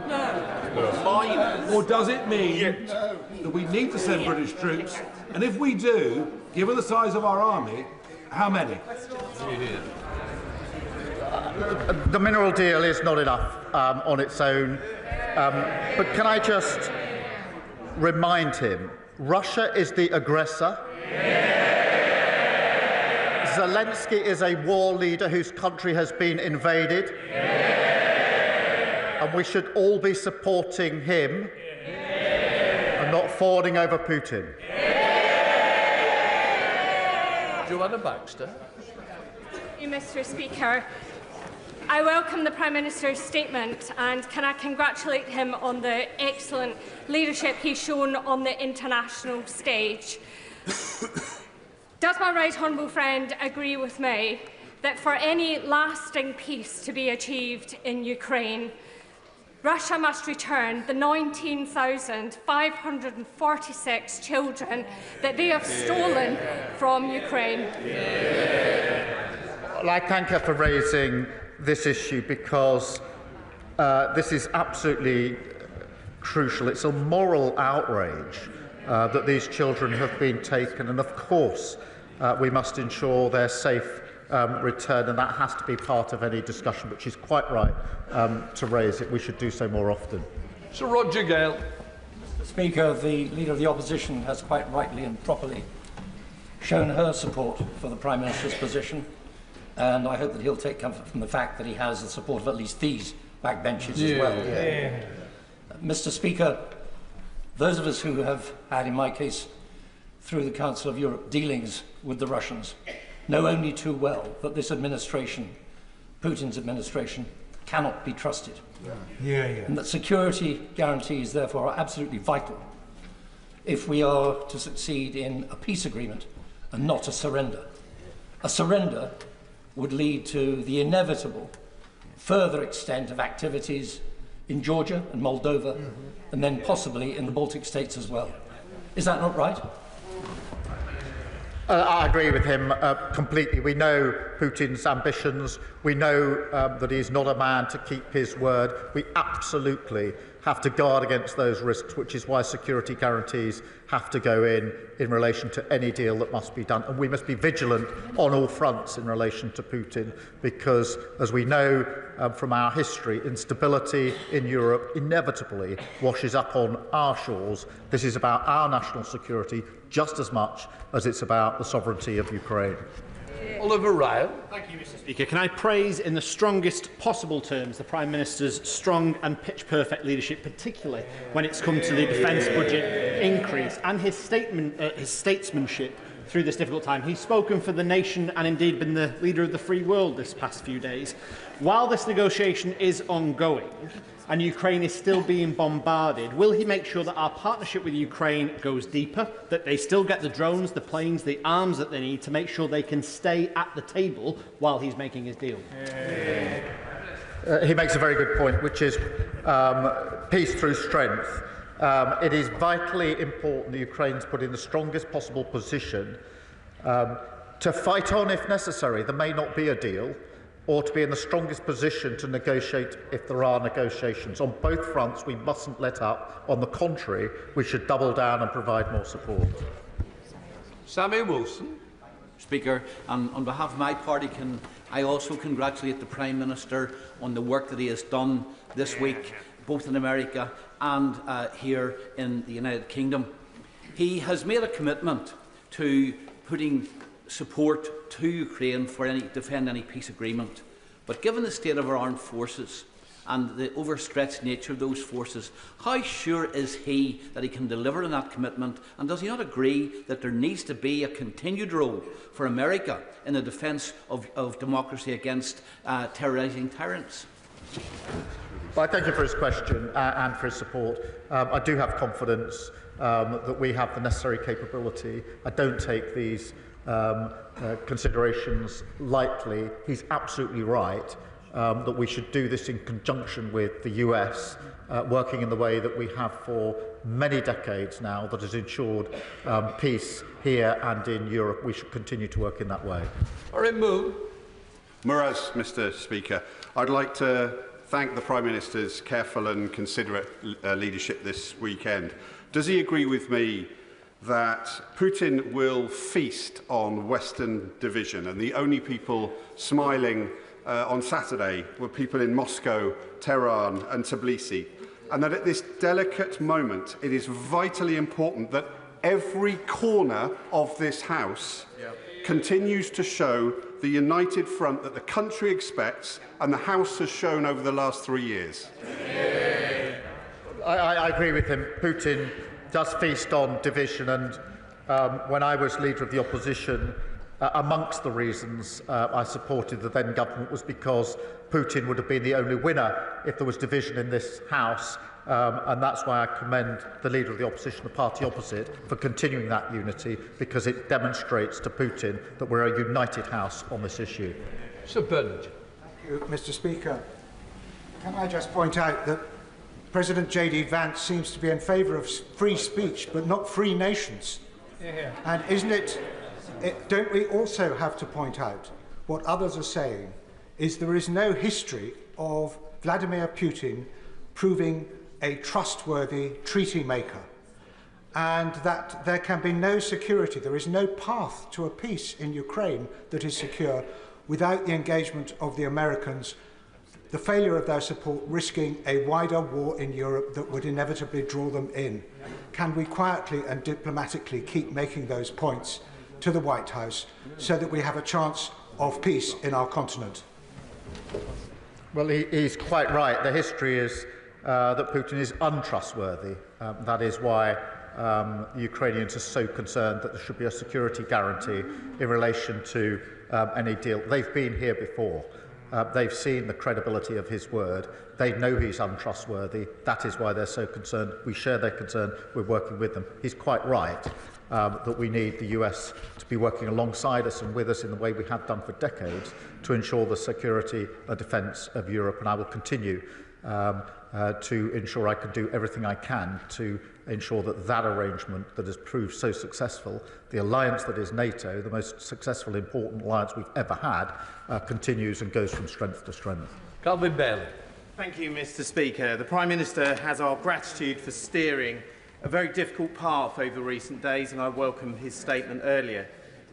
No. Or does it mean that we need to send British troops? And if we do, given the size of our army, how many? The mineral deal is not enough on its own. But can I just remind him, Russia is the aggressor. Zelensky is a war leader whose country has been invaded. And we should all be supporting him and not fawning over Putin. Joanna Baxter. Thank you, Mr. Speaker. I welcome the Prime Minister's statement, and can I congratulate him on the excellent leadership he's shown on the international stage. Does my right honourable friend agree with me that for any lasting peace to be achieved in Ukraine, Russia must return the 19,546 children that they have stolen from Ukraine? Well, I thank her for raising this issue because this is absolutely crucial. It's a moral outrage that these children have been taken, and of course we must ensure their safe return, and that has to be part of any discussion, but she's quite right to raise it. We should do so more often. Sir Roger Gale. Mr. Speaker, the Leader of the Opposition has quite rightly and properly shown her support for the Prime Minister's position, and I hope that he'll take comfort from the fact that he has the support of at least these backbenches as well. Mr. Speaker, those of us who have had, in my case, through the Council of Europe, dealings with the Russians, know only too well that this administration, Putin's administration, cannot be trusted. And that security guarantees, therefore, are absolutely vital if we are to succeed in a peace agreement and not a surrender. A surrender would lead to the inevitable further extent of activities in Georgia and Moldova, and then possibly in the Baltic states as well. Is that not right? I agree with him completely. We know Putin's ambitions. We know that he's not a man to keep his word. We absolutely have to guard against those risks, which is why security guarantees have to go in relation to any deal that must be done. And we must be vigilant on all fronts in relation to Putin, because, as we know from our history, instability in Europe inevitably washes up on our shores. This is about our national security just as much as it's about the sovereignty of Ukraine. Oliver Ryle. Thank you, Mr. Speaker. Can I praise in the strongest possible terms the Prime Minister's strong and pitch-perfect leadership, particularly when it's come to the defence budget increase, and his statesmanship through this difficult time. He's spoken for the nation and indeed been the leader of the free world this past few days. While this negotiation is ongoing and Ukraine is still being bombarded, will he make sure that our partnership with Ukraine goes deeper, that they still get the drones, the planes, the arms that they need to make sure they can stay at the table while he's making his deal? He makes a very good point, which is peace through strength. It is vitally important that Ukraine's put in the strongest possible position to fight on if necessary. There may not be a deal, or to be in the strongest position to negotiate if there are negotiations. On both fronts, we mustn't let up. On the contrary, we should double down and provide more support. Sammy Wilson. Speaker, and on behalf of my party, I also congratulate the Prime Minister on the work that he has done this week, both in America and here in the United Kingdom. He has made a commitment to putting support to Ukraine for defend any peace agreement. But given the state of our armed forces and the overstretched nature of those forces, how sure is he that he can deliver on that commitment? And does he not agree that there needs to be a continued role for America in the defence of democracy against terrorising tyrants? Well, I thank you for his question and for his support. I do have confidence that we have the necessary capability. I don't take these considerations lightly. He's absolutely right that we should do this in conjunction with the US, working in the way that we have for many decades now, that has ensured peace here and in Europe. We should continue to work in that way. Muraz, Mr. Speaker. I'd like to thank the Prime Minister's careful and considerate leadership this weekend. Does he agree with me that Putin will feast on Western division, and the only people smiling on Saturday were people in Moscow, Tehran and Tbilisi, and that at this delicate moment it is vitally important that every corner of this House continues to show the united front that the country expects and the House has shown over the last 3 years? I agree with him. Putin does feast on division, and when I was leader of the opposition, amongst the reasons I supported the then government was because Putin would have been the only winner if there was division in this House, and that's why I commend the leader of the opposition, the party opposite, for continuing that unity, because it demonstrates to Putin that we're a united House on this issue. Sir Bernard. Thank you, Mr. Speaker. Can I just point out that President J.D. Vance seems to be in favour of free speech, but not free nations. And isn't don't we also have to point out what others are saying is there is no history of Vladimir Putin proving a trustworthy treaty maker, and that there can be no security, there is no path to a peace in Ukraine that is secure without the engagement of the Americans, the failure of their support risking a wider war in Europe that would inevitably draw them in. Can we quietly and diplomatically keep making those points to the White House so that we have a chance of peace in our continent? Well, he's quite right. The history is that Putin is untrustworthy. That is why the Ukrainians are so concerned that there should be a security guarantee in relation to any deal. They've been here before. They've seen the credibility of his word. They know he's untrustworthy. That is why they're so concerned. We share their concern. We're working with them. He's quite right that we need the US to be working alongside us and with us in the way we have done for decades to ensure the security and defence of Europe. And I will continue to ensure I can do everything I can to ensure that that arrangement that has proved so successful, the alliance that is NATO, the most successful, important alliance we've ever had, continues and goes from strength to strength. Calvin Bailey. Thank you, Mr. Speaker. The Prime Minister has our gratitude for steering a very difficult path over recent days, and I welcome his statement earlier.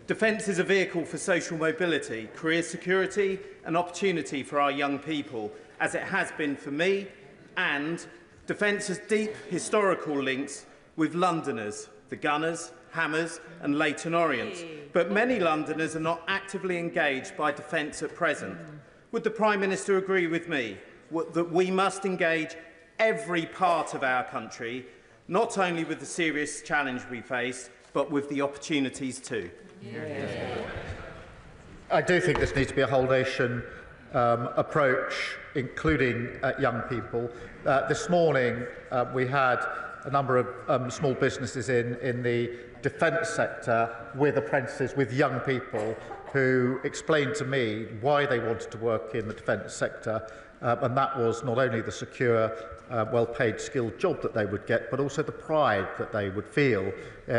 Defence is a vehicle for social mobility, career security and opportunity for our young people, as it has been for me, and defence has deep historical links with Londoners, the Gunners, Hammers and Leyton Orients. But many Londoners are not actively engaged by defence at present. Would the Prime Minister agree with me that we must engage every part of our country, not only with the serious challenge we face, but with the opportunities too? I do think this needs to be a whole-nation approach, including young people. This morning, we had a number of small businesses in the defence sector with apprentices, with young people, who explained to me why they wanted to work in the defence sector, and that was not only the secure, well-paid, skilled job that they would get, but also the pride that they would feel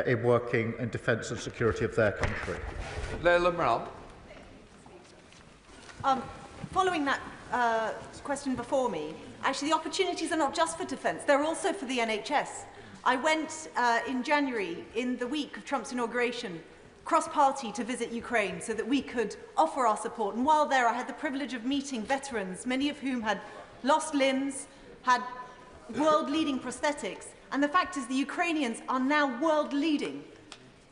in working in defence and security of their country. Leila Brown. Following that question before me, actually the opportunities are not just for defence, they're also for the NHS. I went in January, in the week of Trump's inauguration, cross-party to visit Ukraine so that we could offer our support. And while there, I had the privilege of meeting veterans, many of whom had lost limbs, had world-leading prosthetics. And the fact is the Ukrainians are now world-leading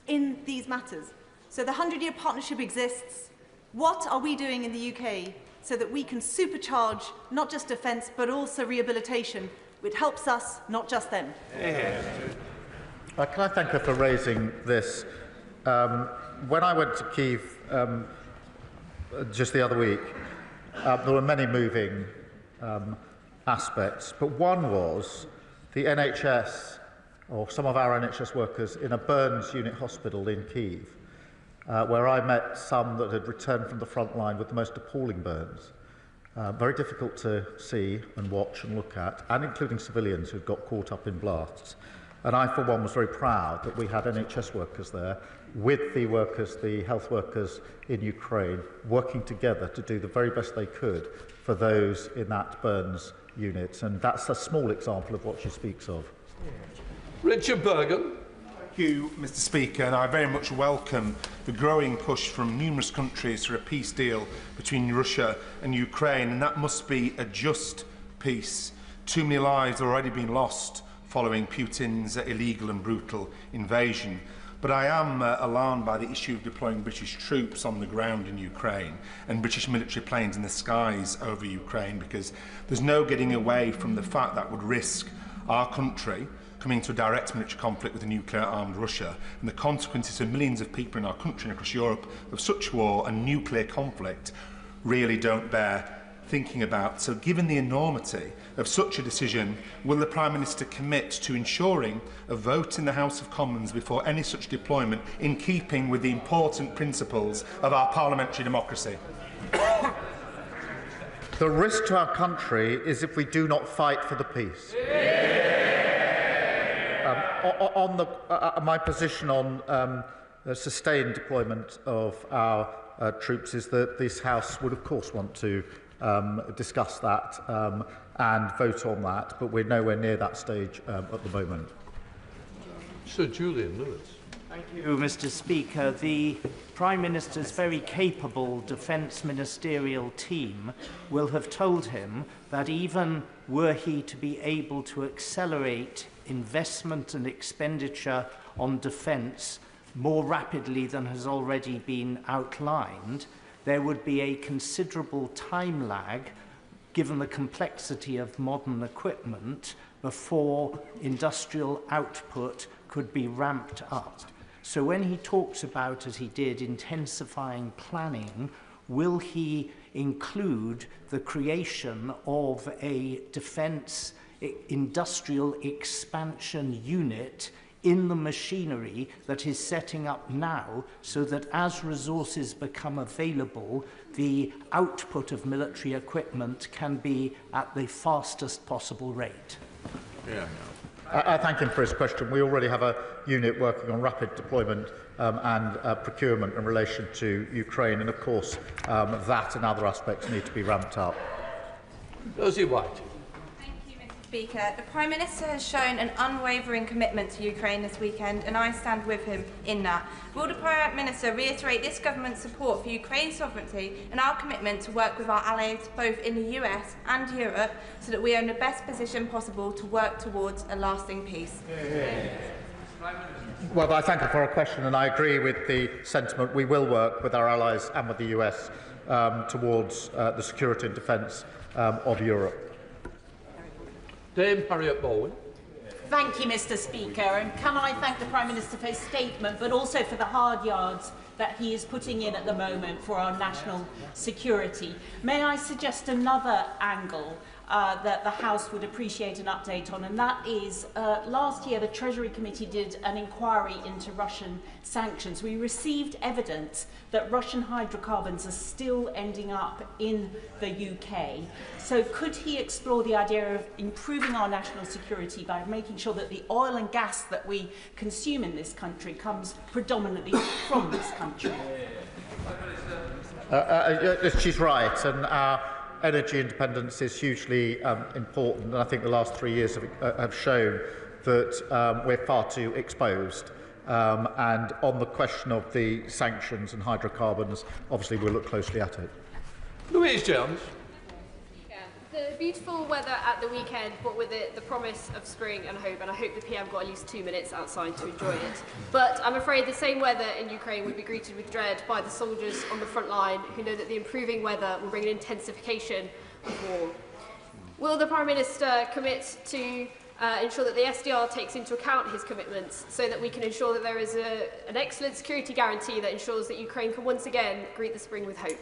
in these matters. So the 100-year partnership exists. What are we doing in the UK so that we can supercharge not just defence but also rehabilitation, which helps us, not just them? Can I thank her for raising this? When I went to Kyiv just the other week, there were many moving aspects, but one was the NHS, or some of our NHS workers, in a burns unit hospital in Kyiv, where I met some that had returned from the front line with the most appalling burns. Very difficult to see and watch and look at, and including civilians who got caught up in blasts. And I, for one, was very proud that we had NHS workers there with the workers, the health workers in Ukraine, working together to do the very best they could for those in that burns unit. And that's a small example of what she speaks of. Richard Bergen. Thank you, Mr. Speaker, and I very much welcome the growing push from numerous countries for a peace deal between Russia and Ukraine, and that must be a just peace. Too many lives have already been lost following Putin's illegal and brutal invasion. But I am alarmed by the issue of deploying British troops on the ground in Ukraine and British military planes in the skies over Ukraine, because there's no getting away from the fact that would risk our country coming to a direct military conflict with a nuclear-armed Russia, and the consequences for millions of people in our country and across Europe of such war and nuclear conflict really don't bear thinking about. So given the enormity of such a decision, will the Prime Minister commit to ensuring a vote in the House of Commons before any such deployment, in keeping with the important principles of our parliamentary democracy? The risk to our country is if we do not fight for the peace. My position on the sustained deployment of our troops is that this House would, of course, want to discuss that and vote on that, but we're nowhere near that stage at the moment. Sir Julian Lewis. Thank you, Mr. Speaker. The Prime Minister's very capable defence ministerial team will have told him that even were he to be able to accelerate investment and expenditure on defence more rapidly than has already been outlined, there would be a considerable time lag, given the complexity of modern equipment, before industrial output could be ramped up. So when he talks about, as he did, intensifying planning, will he include the creation of a defence industrial expansion unit in the machinery that is setting up now, so that as resources become available, the output of military equipment can be at the fastest possible rate? I thank him for his question. We already have a unit working on rapid deployment and procurement in relation to Ukraine, and of course that and other aspects need to be ramped up. Rosie White. Speaker, the Prime Minister has shown an unwavering commitment to Ukraine this weekend, and I stand with him in that. Will the Prime Minister reiterate this government's support for Ukraine's sovereignty and our commitment to work with our allies both in the US and Europe so that we are in the best position possible to work towards a lasting peace? Well, I thank her for her question, and I agree with the sentiment. We will work with our allies and with the US towards the security and defence of Europe. Dame Harriet Bowen. Thank you, Mr. Speaker. And can I thank the Prime Minister for his statement, but also for the hard yards that he is putting in at the moment for our national security. May I suggest another angle that the House would appreciate an update on, and that is last year the Treasury Committee did an inquiry into Russian sanctions. We received evidence that Russian hydrocarbons are still ending up in the UK. So could he explore the idea of improving our national security by making sure that the oil and gas that we consume in this country comes predominantly from this country? She's right, and our energy independence is hugely important, and I think the last 3 years have shown that we're far too exposed. And on the question of the sanctions and hydrocarbons, obviously we'll look closely at it. Louise Jones. The beautiful weather at the weekend brought with it the promise of spring and hope, and I hope the PM got at least 2 minutes outside to enjoy it. But I'm afraid the same weather in Ukraine would be greeted with dread by the soldiers on the front line, who know that the improving weather will bring an intensification of war. Will the Prime Minister commit to ensure that the SDR takes into account his commitments, so that we can ensure that there is an excellent security guarantee that ensures that Ukraine can once again greet the spring with hope?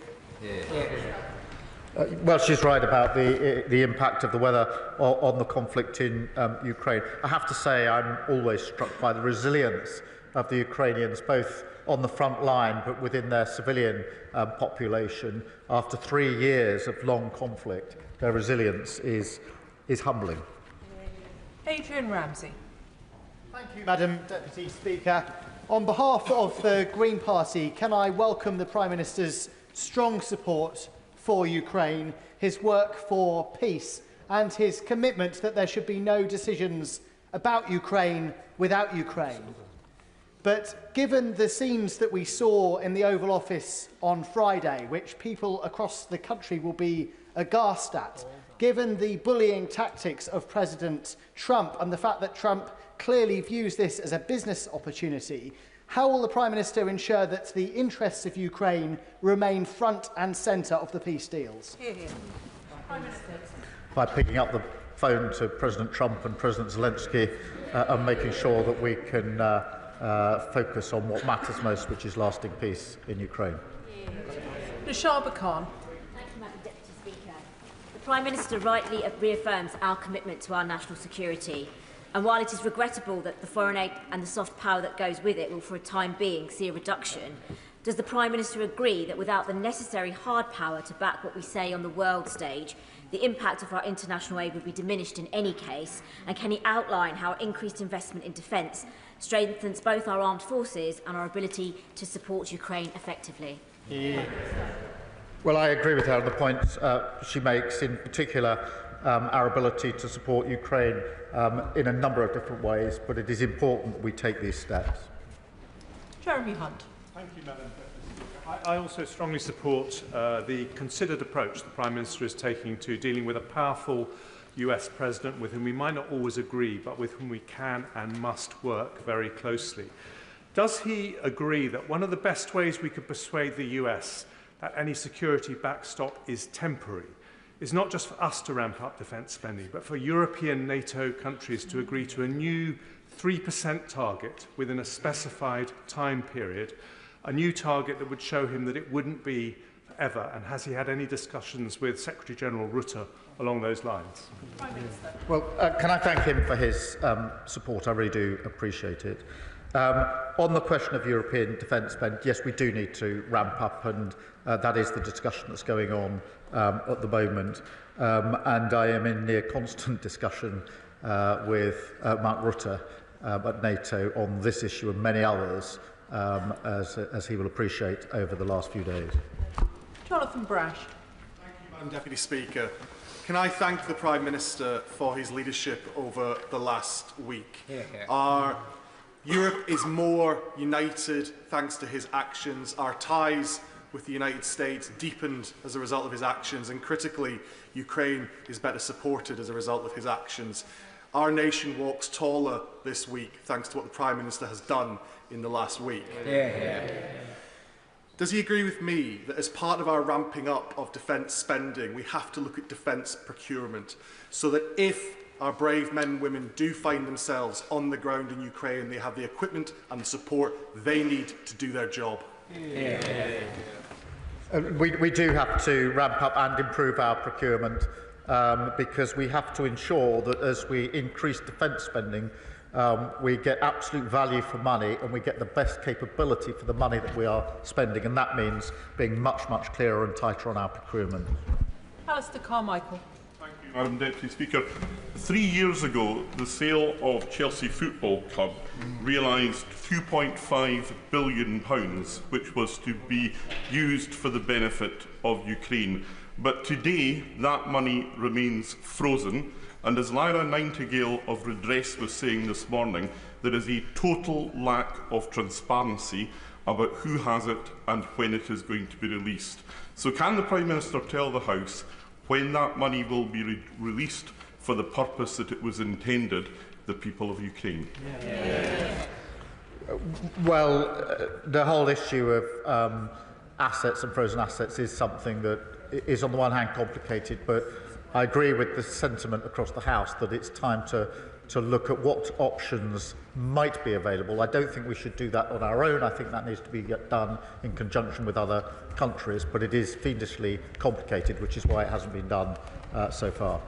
Well, she's right about the impact of the weather on the conflict in Ukraine. I have to say I'm always struck by the resilience of the Ukrainians, both on the front line but within their civilian population. After 3 years of long conflict, their resilience is humbling. Adrian Ramsey. Thank you, Madam Deputy Speaker. On behalf of the Green Party, can I welcome the Prime Minister's strong support for Ukraine, his work for peace, and his commitment that there should be no decisions about Ukraine without Ukraine. But given the scenes that we saw in the Oval Office on Friday, which people across the country will be aghast at, given the bullying tactics of President Trump and the fact that Trump clearly views this as a business opportunity, how will the Prime Minister ensure that the interests of Ukraine remain front and centre of the peace deals? By picking up the phone to President Trump and President Zelensky and making sure that we can focus on what matters most, which is lasting peace in Ukraine. Nishaba Khan. Thank you, Madam Deputy Speaker. The Prime Minister rightly reaffirms our commitment to our national security. And while it is regrettable that the foreign aid and the soft power that goes with it will for a time being see a reduction, does the Prime Minister agree that without the necessary hard power to back what we say on the world stage, the impact of our international aid would be diminished in any case? And can he outline how increased investment in defence strengthens both our armed forces and our ability to support Ukraine effectively? Well, I agree with her on the points she makes, in particular our ability to support Ukraine in a number of different ways, but it is important we take these steps. Jeremy Hunt. Thank you, Madam President. I also strongly support the considered approach the Prime Minister is taking to dealing with a powerful US President with whom we might not always agree, but with whom we can and must work very closely. Does he agree that one of the best ways we could persuade the US that any security backstop is temporary is not just for us to ramp up defence spending, but for European NATO countries to agree to a new 3% target within a specified time period, a new target that would show him that it wouldn't be ever? And has he had any discussions with Secretary-General Rutte along those lines? Well, can I thank him for his support? I really do appreciate it. On the question of European defence spend, yes, we do need to ramp up, and that is the discussion that's going on at the moment. And I am in near constant discussion with Mark Rutte at NATO on this issue and many others, as he will appreciate over the last few days. Jonathan Brash. Thank you, Madam Deputy Speaker. Can I thank the Prime Minister for his leadership over the last week? Our Europe is more united thanks to his actions. Our ties with the United States deepened as a result of his actions, and critically, Ukraine is better supported as a result of his actions. Our nation walks taller this week thanks to what the Prime Minister has done in the last week. Does he agree with me that as part of our ramping up of defence spending, we have to look at defence procurement so that if our brave men and women do find themselves on the ground in Ukraine, they have the equipment and the support they need to do their job? We do have to ramp up and improve our procurement because we have to ensure that as we increase defence spending, we get absolute value for money and we get the best capability for the money that we are spending, and that means being much, much clearer and tighter on our procurement. Alistair Carmichael. Thank you, Madam Deputy Speaker. 3 years ago, the sale of Chelsea Football Club realised £2.5 billion, which was to be used for the benefit of Ukraine. But today, that money remains frozen. And as Lyra Nightingale of Redress was saying this morning, there is a total lack of transparency about who has it and when it is going to be released. So can the Prime Minister tell the House when that money will be released for the purpose that it was intended, the people of Ukraine? Well, the whole issue of assets and frozen assets is something that is on the one hand complicated, but I agree with the sentiment across the House that it's time to look at what options might be available. I don't think we should do that on our own. I think that needs to be done in conjunction with other countries, but it is fiendishly complicated, which is why it hasn't been done so far.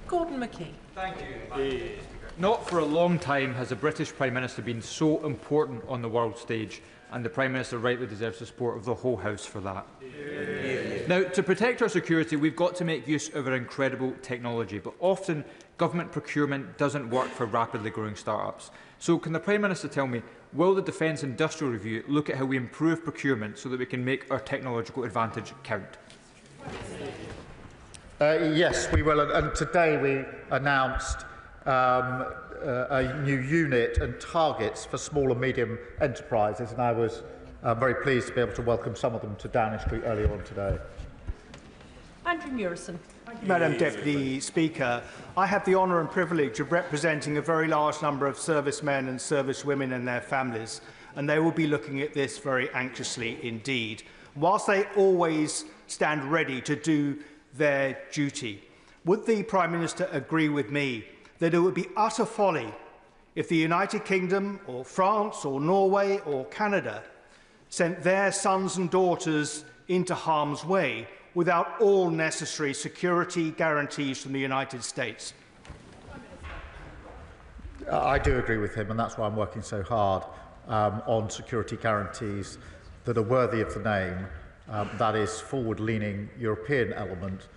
Gordon McKee. Thank you. Not for a long time has a British Prime Minister been so important on the world stage, and the Prime Minister rightly deserves the support of the whole House for that. Now, to protect our security, we've got to make use of our incredible technology, but often government procurement doesn't work for rapidly growing start-ups. So can the Prime Minister tell me, will the Defence Industrial Review look at how we improve procurement so that we can make our technological advantage count? Yes, we will. And today we announced a new unit and targets for small and medium enterprises, and I was very pleased to be able to welcome some of them to Downing Street earlier on today. Andrew Murison. Madam Deputy Speaker, I have the honour and privilege of representing a very large number of servicemen and servicewomen and their families, and they will be looking at this very anxiously indeed. Whilst they always stand ready to do their duty, would the Prime Minister agree with me that it would be utter folly if the United Kingdom or France or Norway or Canada sent their sons and daughters into harm's way without all necessary security guarantees from the United States? I do agree with him, and that's why I'm working so hard on security guarantees that are worthy of the name. That is forward-leaning European element,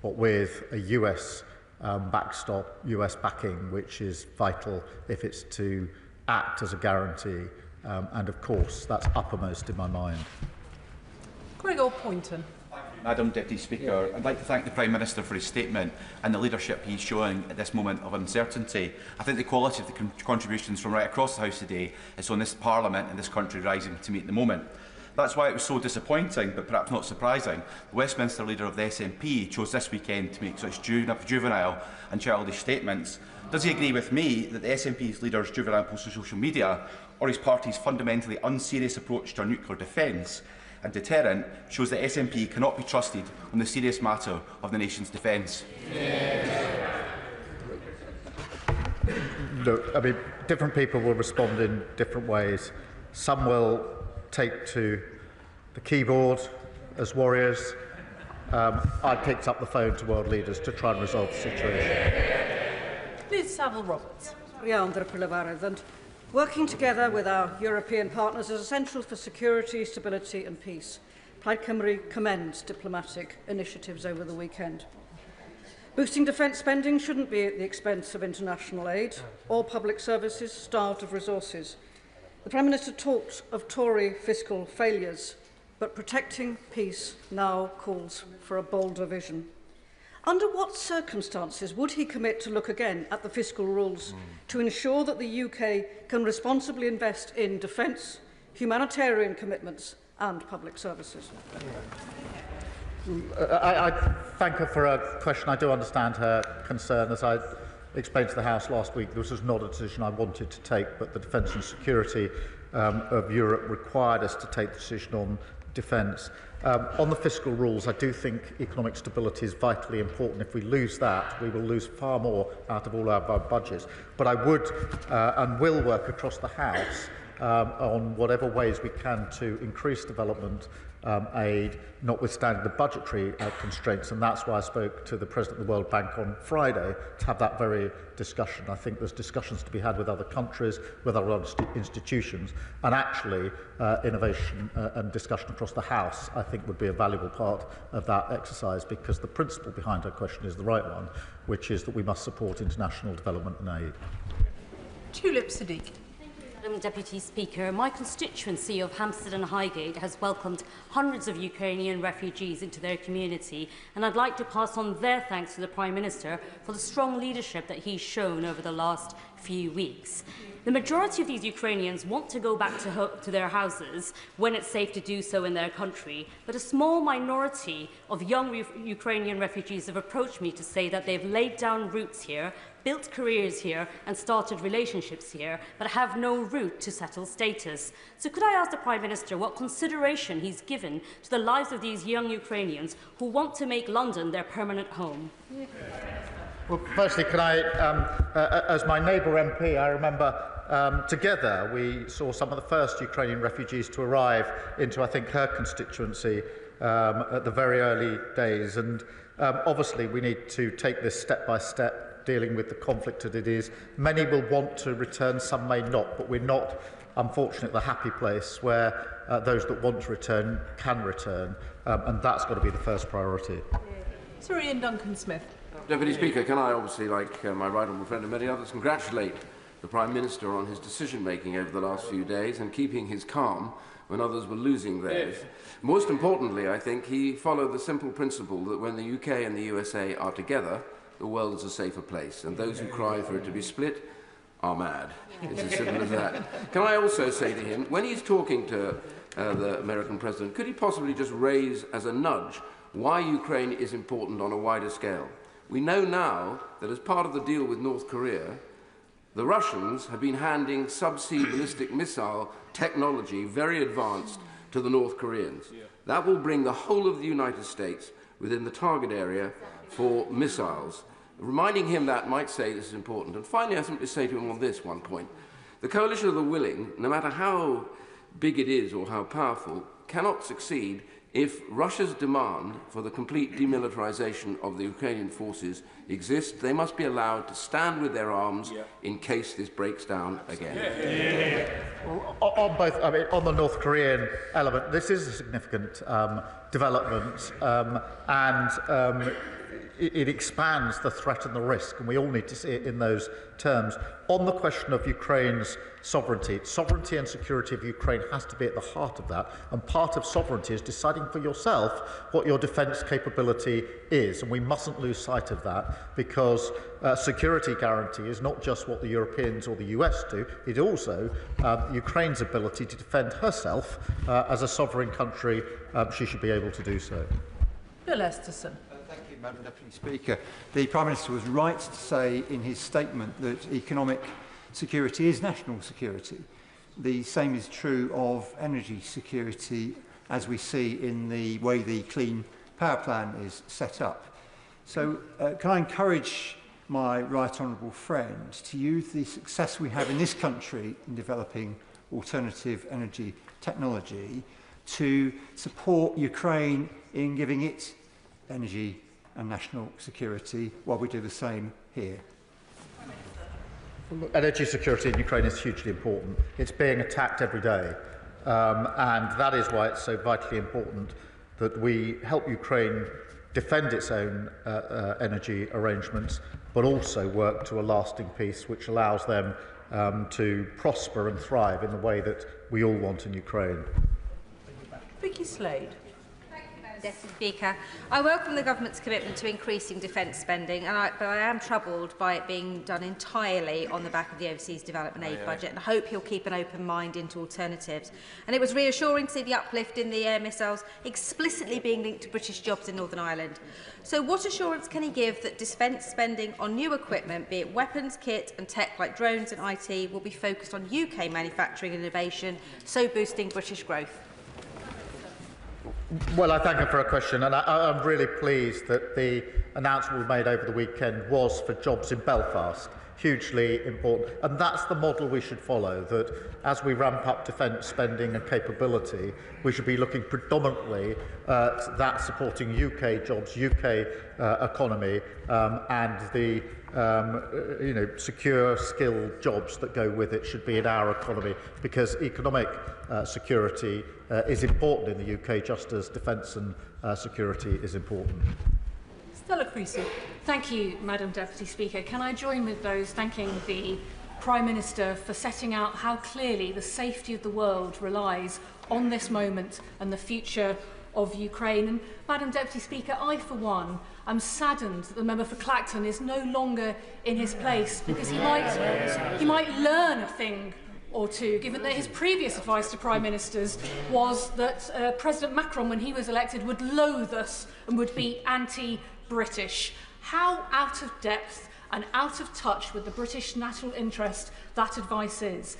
but with a US backstop, US backing, which is vital if it's to act as a guarantee. And of course, that's uppermost in my mind. Gregor Poynton. Madam Deputy Speaker, I'd like to thank the Prime Minister for his statement and the leadership he's showing at this moment of uncertainty. I think the quality of the contributions from right across the House today is on this Parliament and this country rising to meet the moment. That's why it was so disappointing, but perhaps not surprising, the Westminster leader of the SNP chose this weekend to make such juvenile and childish statements. Does he agree with me that the SNP's leader's juvenile post on social media, or his party's fundamentally unserious approach to our nuclear defence and deterrent, shows that SNP cannot be trusted on the serious matter of the nation's defence? Look, I mean, different people will respond in different ways. Some will take to the keyboard as warriors, I picked up the phone to world leaders to try and resolve the situation. Liz Saville-Roberts. And working together with our European partners is essential for security, stability and peace. Plaid Cymru commends diplomatic initiatives over the weekend. Boosting defence spending shouldn't be at the expense of international aid or public services starved of resources. The Prime Minister talked of Tory fiscal failures, but protecting peace now calls for a bolder vision. Under what circumstances would he commit to look again at the fiscal rules to ensure that the UK can responsibly invest in defence, humanitarian commitments and public services? I thank her for her question. I do understand her concern. As I explained to the House last week, this was not a decision I wanted to take, but the defence and security of Europe required us to take the decision on defence. On the fiscal rules, I do think economic stability is vitally important. If we lose that, we will lose far more out of all our budgets. But I would and will work across the House on whatever ways we can to increase development aid, notwithstanding the budgetary constraints, and that's why I spoke to the President of the World Bank on Friday to have that very discussion. I think there's discussions to be had with other countries, with other institutions, and actually innovation and discussion across the House, I think, would be a valuable part of that exercise, because the principle behind her question is the right one, which is that we must support international development and aid. Tulip Siddiq. Madam Deputy Speaker, my constituency of Hampstead and Highgate has welcomed hundreds of Ukrainian refugees into their community, and I'd like to pass on their thanks to the Prime Minister for the strong leadership that he's shown over the last few weeks. The majority of these Ukrainians want to go back to their houses when it's safe to do so in their country, but a small minority of young Ukrainian refugees have approached me to say that they've laid down roots here, built careers here and started relationships here, but have no route to settled status. So could I ask the Prime Minister what consideration he's given to the lives of these young Ukrainians who want to make London their permanent home? Well, firstly, can I, as my neighbour MP, I remember together we saw some of the first Ukrainian refugees to arrive into, I think, her constituency at the very early days. And obviously we need to take this step by step, dealing with the conflict that it is. Many will want to return, some may not, but we're not, unfortunately, at the happy place where those that want to return can return, and that's got to be the first priority. Sir Ian Duncan-Smith. Deputy Speaker, can I obviously, like my right honourable friend and many others, congratulate the Prime Minister on his decision-making over the last few days and keeping his calm when others were losing theirs. Most importantly, I think he followed the simple principle that when the UK and the USA are together, the world is a safer place, and those who cry for it to be split are mad. It's as simple as that. Can I also say to him, when he's talking to the American president, could he possibly just raise as a nudge why Ukraine is important on a wider scale? We know now that as part of the deal with North Korea, the Russians have been handing subsea ballistic missile technology, very advanced, to the North Koreans. That will bring the whole of the United States within the target area for missiles. Reminding him that might say this is important. And finally, I simply say to him on this one point. The coalition of the willing, no matter how big it is or how powerful, cannot succeed if Russia's demand for the complete demilitarization of the Ukrainian forces exists. They must be allowed to stand with their arms in case this breaks down again. On both, I mean, on the North Korean element, this is a significant development, and it expands the threat and the risk, and we all need to see it in those terms. On the question of Ukraine's sovereignty and security of Ukraine has to be at the heart of that, and part of sovereignty is deciding for yourself what your defence capability is, and we mustn't lose sight of that, because security guarantee is not just what the Europeans or the US do, it also Ukraine's ability to defend herself as a sovereign country. She should be able to do so. Bill Esterson. Thank you, Madam Deputy Speaker. The Prime Minister was right to say in his statement that economic security is national security. The same is true of energy security, as we see in the way the Clean Power Plan is set up. So can I encourage my right honourable friend to use the success we have in this country in developing alternative energy technology to support Ukraine in giving it energy and national security, while we do the same here? Energy security in Ukraine is hugely important. It's being attacked every day, and that is why it's so vitally important that we help Ukraine defend its own energy arrangements, but also work to a lasting peace which allows them to prosper and thrive in the way that we all want in Ukraine. Vicky Slade. Mr Speaker, I welcome the Government's commitment to increasing defence spending, but I am troubled by it being done entirely on the back of the Overseas Development Aid budget, and I hope he'll keep an open mind into alternatives. And it was reassuring to see the uplift in the air missiles explicitly being linked to British jobs in Northern Ireland. So what assurance can he give that defence spending on new equipment, be it weapons, kit and tech like drones and IT, will be focused on UK manufacturing and innovation, so boosting British growth? Well, I thank her for her question, and I'm really pleased that the announcement we made over the weekend was for jobs in Belfast. Hugely important, and that's the model we should follow, that as we ramp up defence spending and capability, we should be looking predominantly at that supporting UK jobs, UK economy, and the secure, skilled jobs that go with it should be in our economy, because economic security is important in the UK, just as defence and security is important. Stella Creasy. Thank you, Madam Deputy Speaker. Can I join with those thanking the Prime Minister for setting out how clearly the safety of the world relies on this moment and the future of Ukraine. And Madam Deputy Speaker, I for one am saddened that the member for Clacton is no longer in his place, because he might learn a thing or two, given that his previous advice to Prime Ministers was that President Macron, when he was elected, would loathe us and would be anti-British. How out of depth and out of touch with the British national interest that advice is,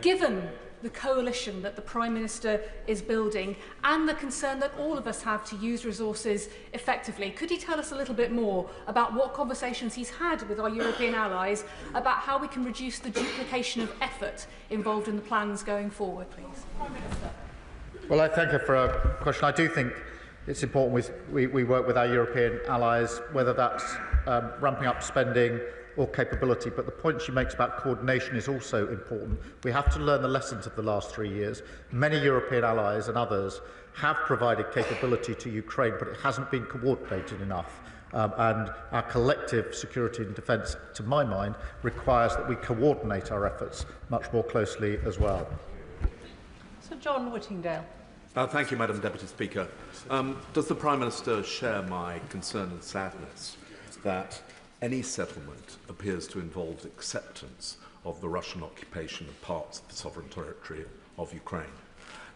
given the coalition that the Prime Minister is building and the concern that all of us have to use resources effectively. Could he tell us a little bit more about what conversations he's had with our European allies about how we can reduce the duplication of effort involved in the plans going forward, please? Prime Minister. Well, I thank her for her question. I do think it's important we work with our European allies, whether that's ramping up spending or capability, but the point she makes about coordination is also important. We have to learn the lessons of the last 3 years. Many European allies and others have provided capability to Ukraine, but it hasn't been coordinated enough. And our collective security and defence, to my mind, requires that we coordinate our efforts much more closely as well. Sir John Whittingdale. Thank you, Madam Deputy Speaker. Does the Prime Minister share my concern and sadness that any settlement appears to involve acceptance of the Russian occupation of parts of the sovereign territory of Ukraine?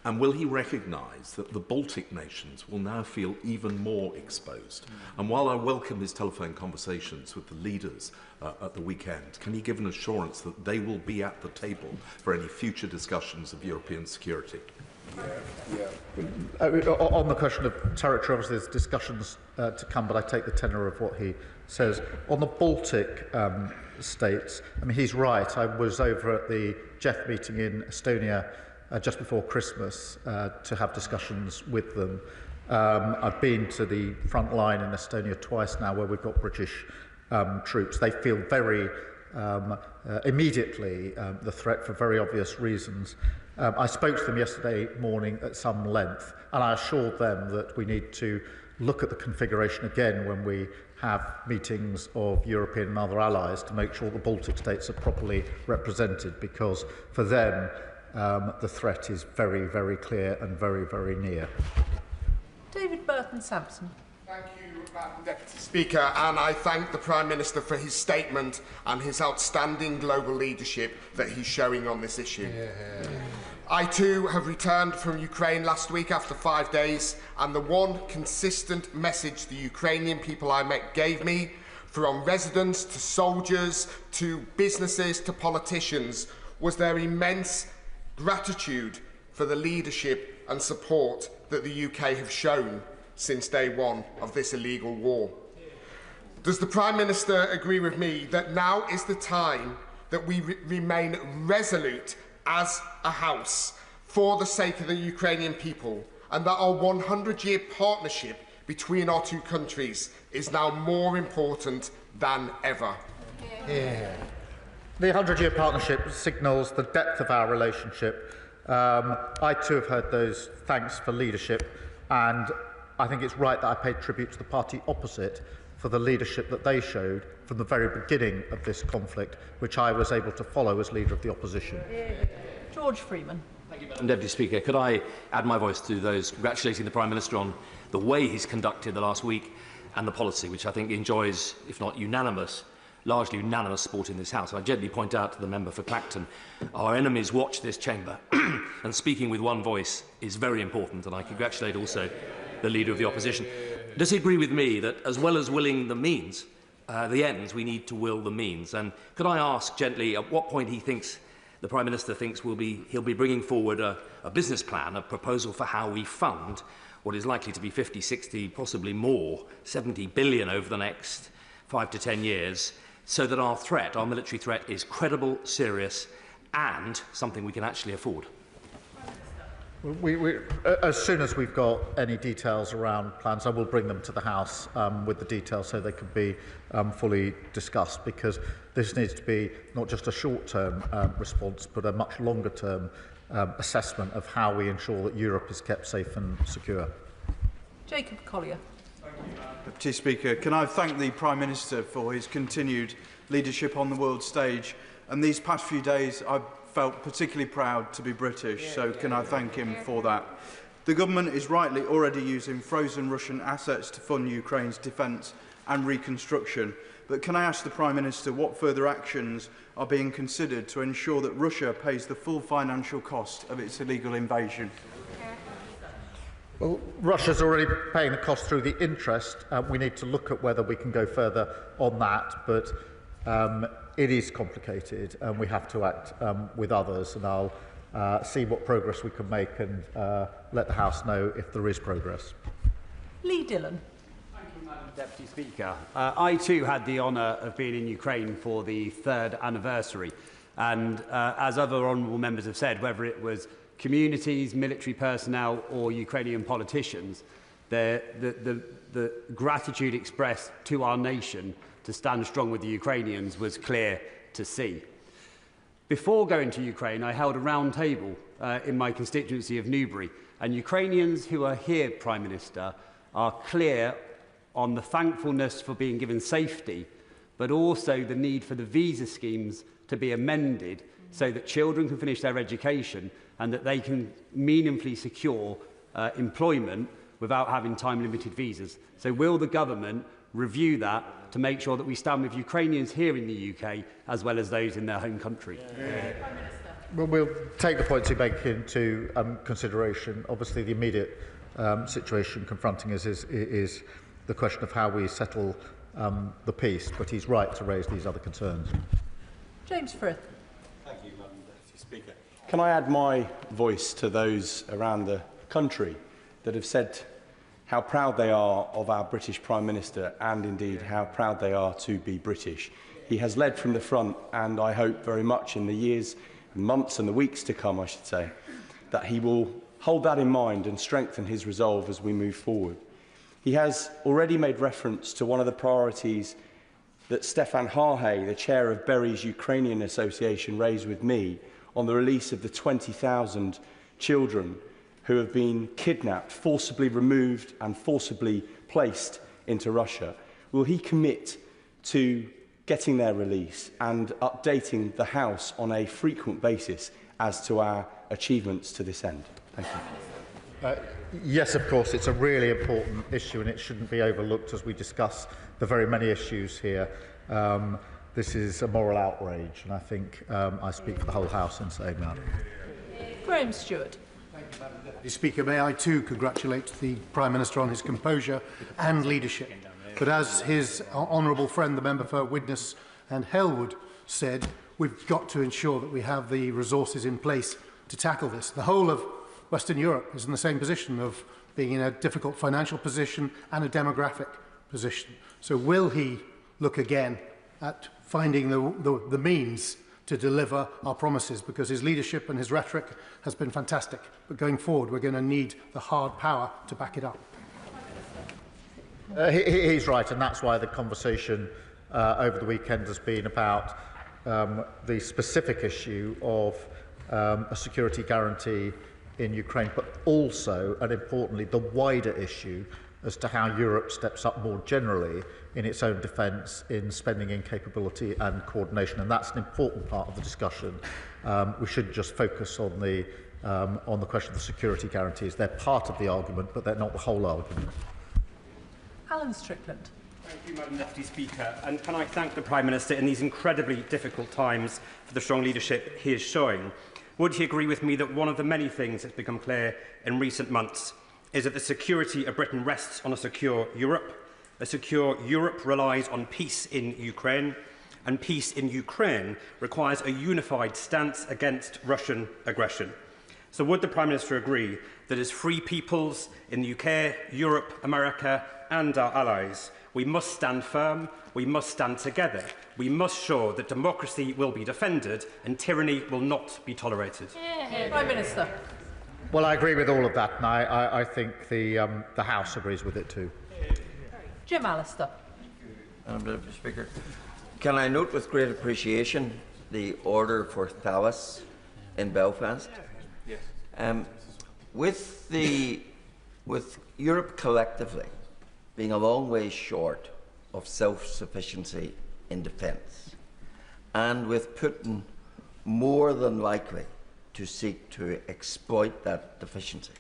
And will he recognise that the Baltic nations will now feel even more exposed? And while I welcome his telephone conversations with the leaders at the weekend, can he give an assurance that they will be at the table for any future discussions of European security? On the question of territory, obviously there's discussions to come, but I take the tenor of what he says. On the Baltic states, I mean, he's right. I was over at the Jeff meeting in Estonia just before Christmas to have discussions with them. I've been to the front line in Estonia twice now, where we've got British troops. They feel very immediately the threat for very obvious reasons. I spoke to them yesterday morning at some length, and I assured them that we need to look at the configuration again when we have meetings of European and other allies to make sure the Baltic states are properly represented, because for them the threat is very, very clear and very, very near. David Burton-Sampson. Thank you, Madam Deputy Speaker, and I thank the Prime Minister for his statement and his outstanding global leadership that he's showing on this issue. I too have returned from Ukraine last week after 5 days, and the one consistent message the Ukrainian people I met gave me, from residents to soldiers to businesses to politicians, was their immense gratitude for the leadership and support that the UK have shown since day one of this illegal war. Does the Prime Minister agree with me that now is the time that we remain resolute as a House for the sake of the Ukrainian people and that our 100-year partnership between our two countries is now more important than ever. Yeah. The 100-year partnership signals the depth of our relationship. I too have heard those thanks for leadership, and I think it's right that I pay tribute to the party opposite for the leadership that they showed from the very beginning of this conflict, which I was able to follow as leader of the opposition. George Freeman. Thank you, Madam Deputy Speaker. Could I add my voice to those congratulating the Prime Minister on the way he's conducted the last week and the policy, which I think enjoys, if not unanimous, largely unanimous support in this House. I gently point out to the member for Clacton, our enemies watch this chamber, and speaking with one voice is very important, and I congratulate also the Leader of the Opposition. Does he agree with me that as well as willing the means, the ends, we need to will the means? And could I ask gently at what point he thinks, the Prime Minister thinks he'll be bringing forward a business plan, a proposal for how we fund what is likely to be 50, 60, possibly more, 70 billion over the next 5 to 10 years, so that our threat, our military threat, is credible, serious, and something we can actually afford? As soon as we've got any details around plans, I will bring them to the House with the details so they can be fully discussed, because this needs to be not just a short-term response, but a much longer-term assessment of how we ensure that Europe is kept safe and secure. Jacob Collier. Deputy Speaker, can I thank the Prime Minister for his continued leadership on the world stage, and these past few days I've felt particularly proud to be British, so can I thank him for that. The government is rightly already using frozen Russian assets to fund Ukraine's defence and reconstruction, but can I ask the Prime Minister what further actions are being considered to ensure that Russia pays the full financial cost of its illegal invasion? Well, Russia's already paying the cost through the interest. We need to look at whether we can go further on that, but it is complicated and we have to act with others, and I'll see what progress we can make and let the House know if there is progress. Lee Dillon. Thank you, Madam Deputy Speaker. I too had the honour of being in Ukraine for the 3rd anniversary, and as other honourable members have said, whether it was communities, military personnel or Ukrainian politicians, the gratitude expressed to our nation to stand strong with the Ukrainians was clear to see. Before going to Ukraine, I held a round table in my constituency of Newbury, and Ukrainians who are here, Prime Minister, are clear on the thankfulness for being given safety, but also the need for the visa schemes to be amended so that children can finish their education and that they can meaningfully secure employment without having time-limited visas. So will the government review that to make sure that we stand with Ukrainians here in the UK as well as those in their home country? Well, we'll take the points you make into consideration. Obviously, the immediate situation confronting us is the question of how we settle the peace, but he's right to raise these other concerns. James Frith. Thank you, Madam Deputy Speaker. Can I add my voice to those around the country that have said how proud they are of our British Prime Minister and indeed how proud they are to be British. He has led from the front, and I hope very much in the years and months and the weeks to come, I should say, that he will hold that in mind and strengthen his resolve as we move forward. He has already made reference to one of the priorities that Stefan Harhe, the chair of Berry's Ukrainian Association, raised with me on the release of the 20,000 children who have been kidnapped, forcibly removed and forcibly placed into Russia. Will he commit to getting their release and updating the House on a frequent basis as to our achievements to this end? Thank you. Yes, of course, it's a really important issue and it shouldn't be overlooked as we discuss the very many issues here. This is a moral outrage, and I think I speak for the whole House in saying that. Graham Stewart. Madam Deputy Speaker, may I too congratulate the Prime Minister on his composure and leadership. But as his honourable friend, the member for Widnes and Halewood, said, we've got to ensure that we have the resources in place to tackle this. The whole of Western Europe is in the same position of being in a difficult financial position and a demographic position. So will he look again at finding the means to deliver our promises, because his leadership and his rhetoric has been fantastic. But going forward, we're going to need the hard power to back it up. He's right, and that's why the conversation over the weekend has been about the specific issue of a security guarantee in Ukraine, but also, and importantly, the wider issue as to how Europe steps up more generally in its own defence, in spending in capability and coordination. And that's an important part of the discussion. We shouldn't just focus on the question of the security guarantees. They're part of the argument, but they're not the whole argument. Alan Strickland. Thank you, Madam Deputy Speaker. And can I thank the Prime Minister in these incredibly difficult times for the strong leadership he is showing. Would he agree with me that one of the many things that's become clear in recent months is that the security of Britain rests on a secure Europe? A secure Europe relies on peace in Ukraine, and peace in Ukraine requires a unified stance against Russian aggression. So would the Prime Minister agree that as free peoples in the UK, Europe, America and our allies, we must stand firm, we must stand together, we must show that democracy will be defended and tyranny will not be tolerated? Prime Minister. Well, I agree with all of that, and I think the House agrees with it too. Jim Allister. Madam Deputy Speaker, can I note with great appreciation the order for Thalas in Belfast? Yes. With Europe collectively being a long way short of self-sufficiency in defence, and with Putin more than likely to seek to exploit that deficiency,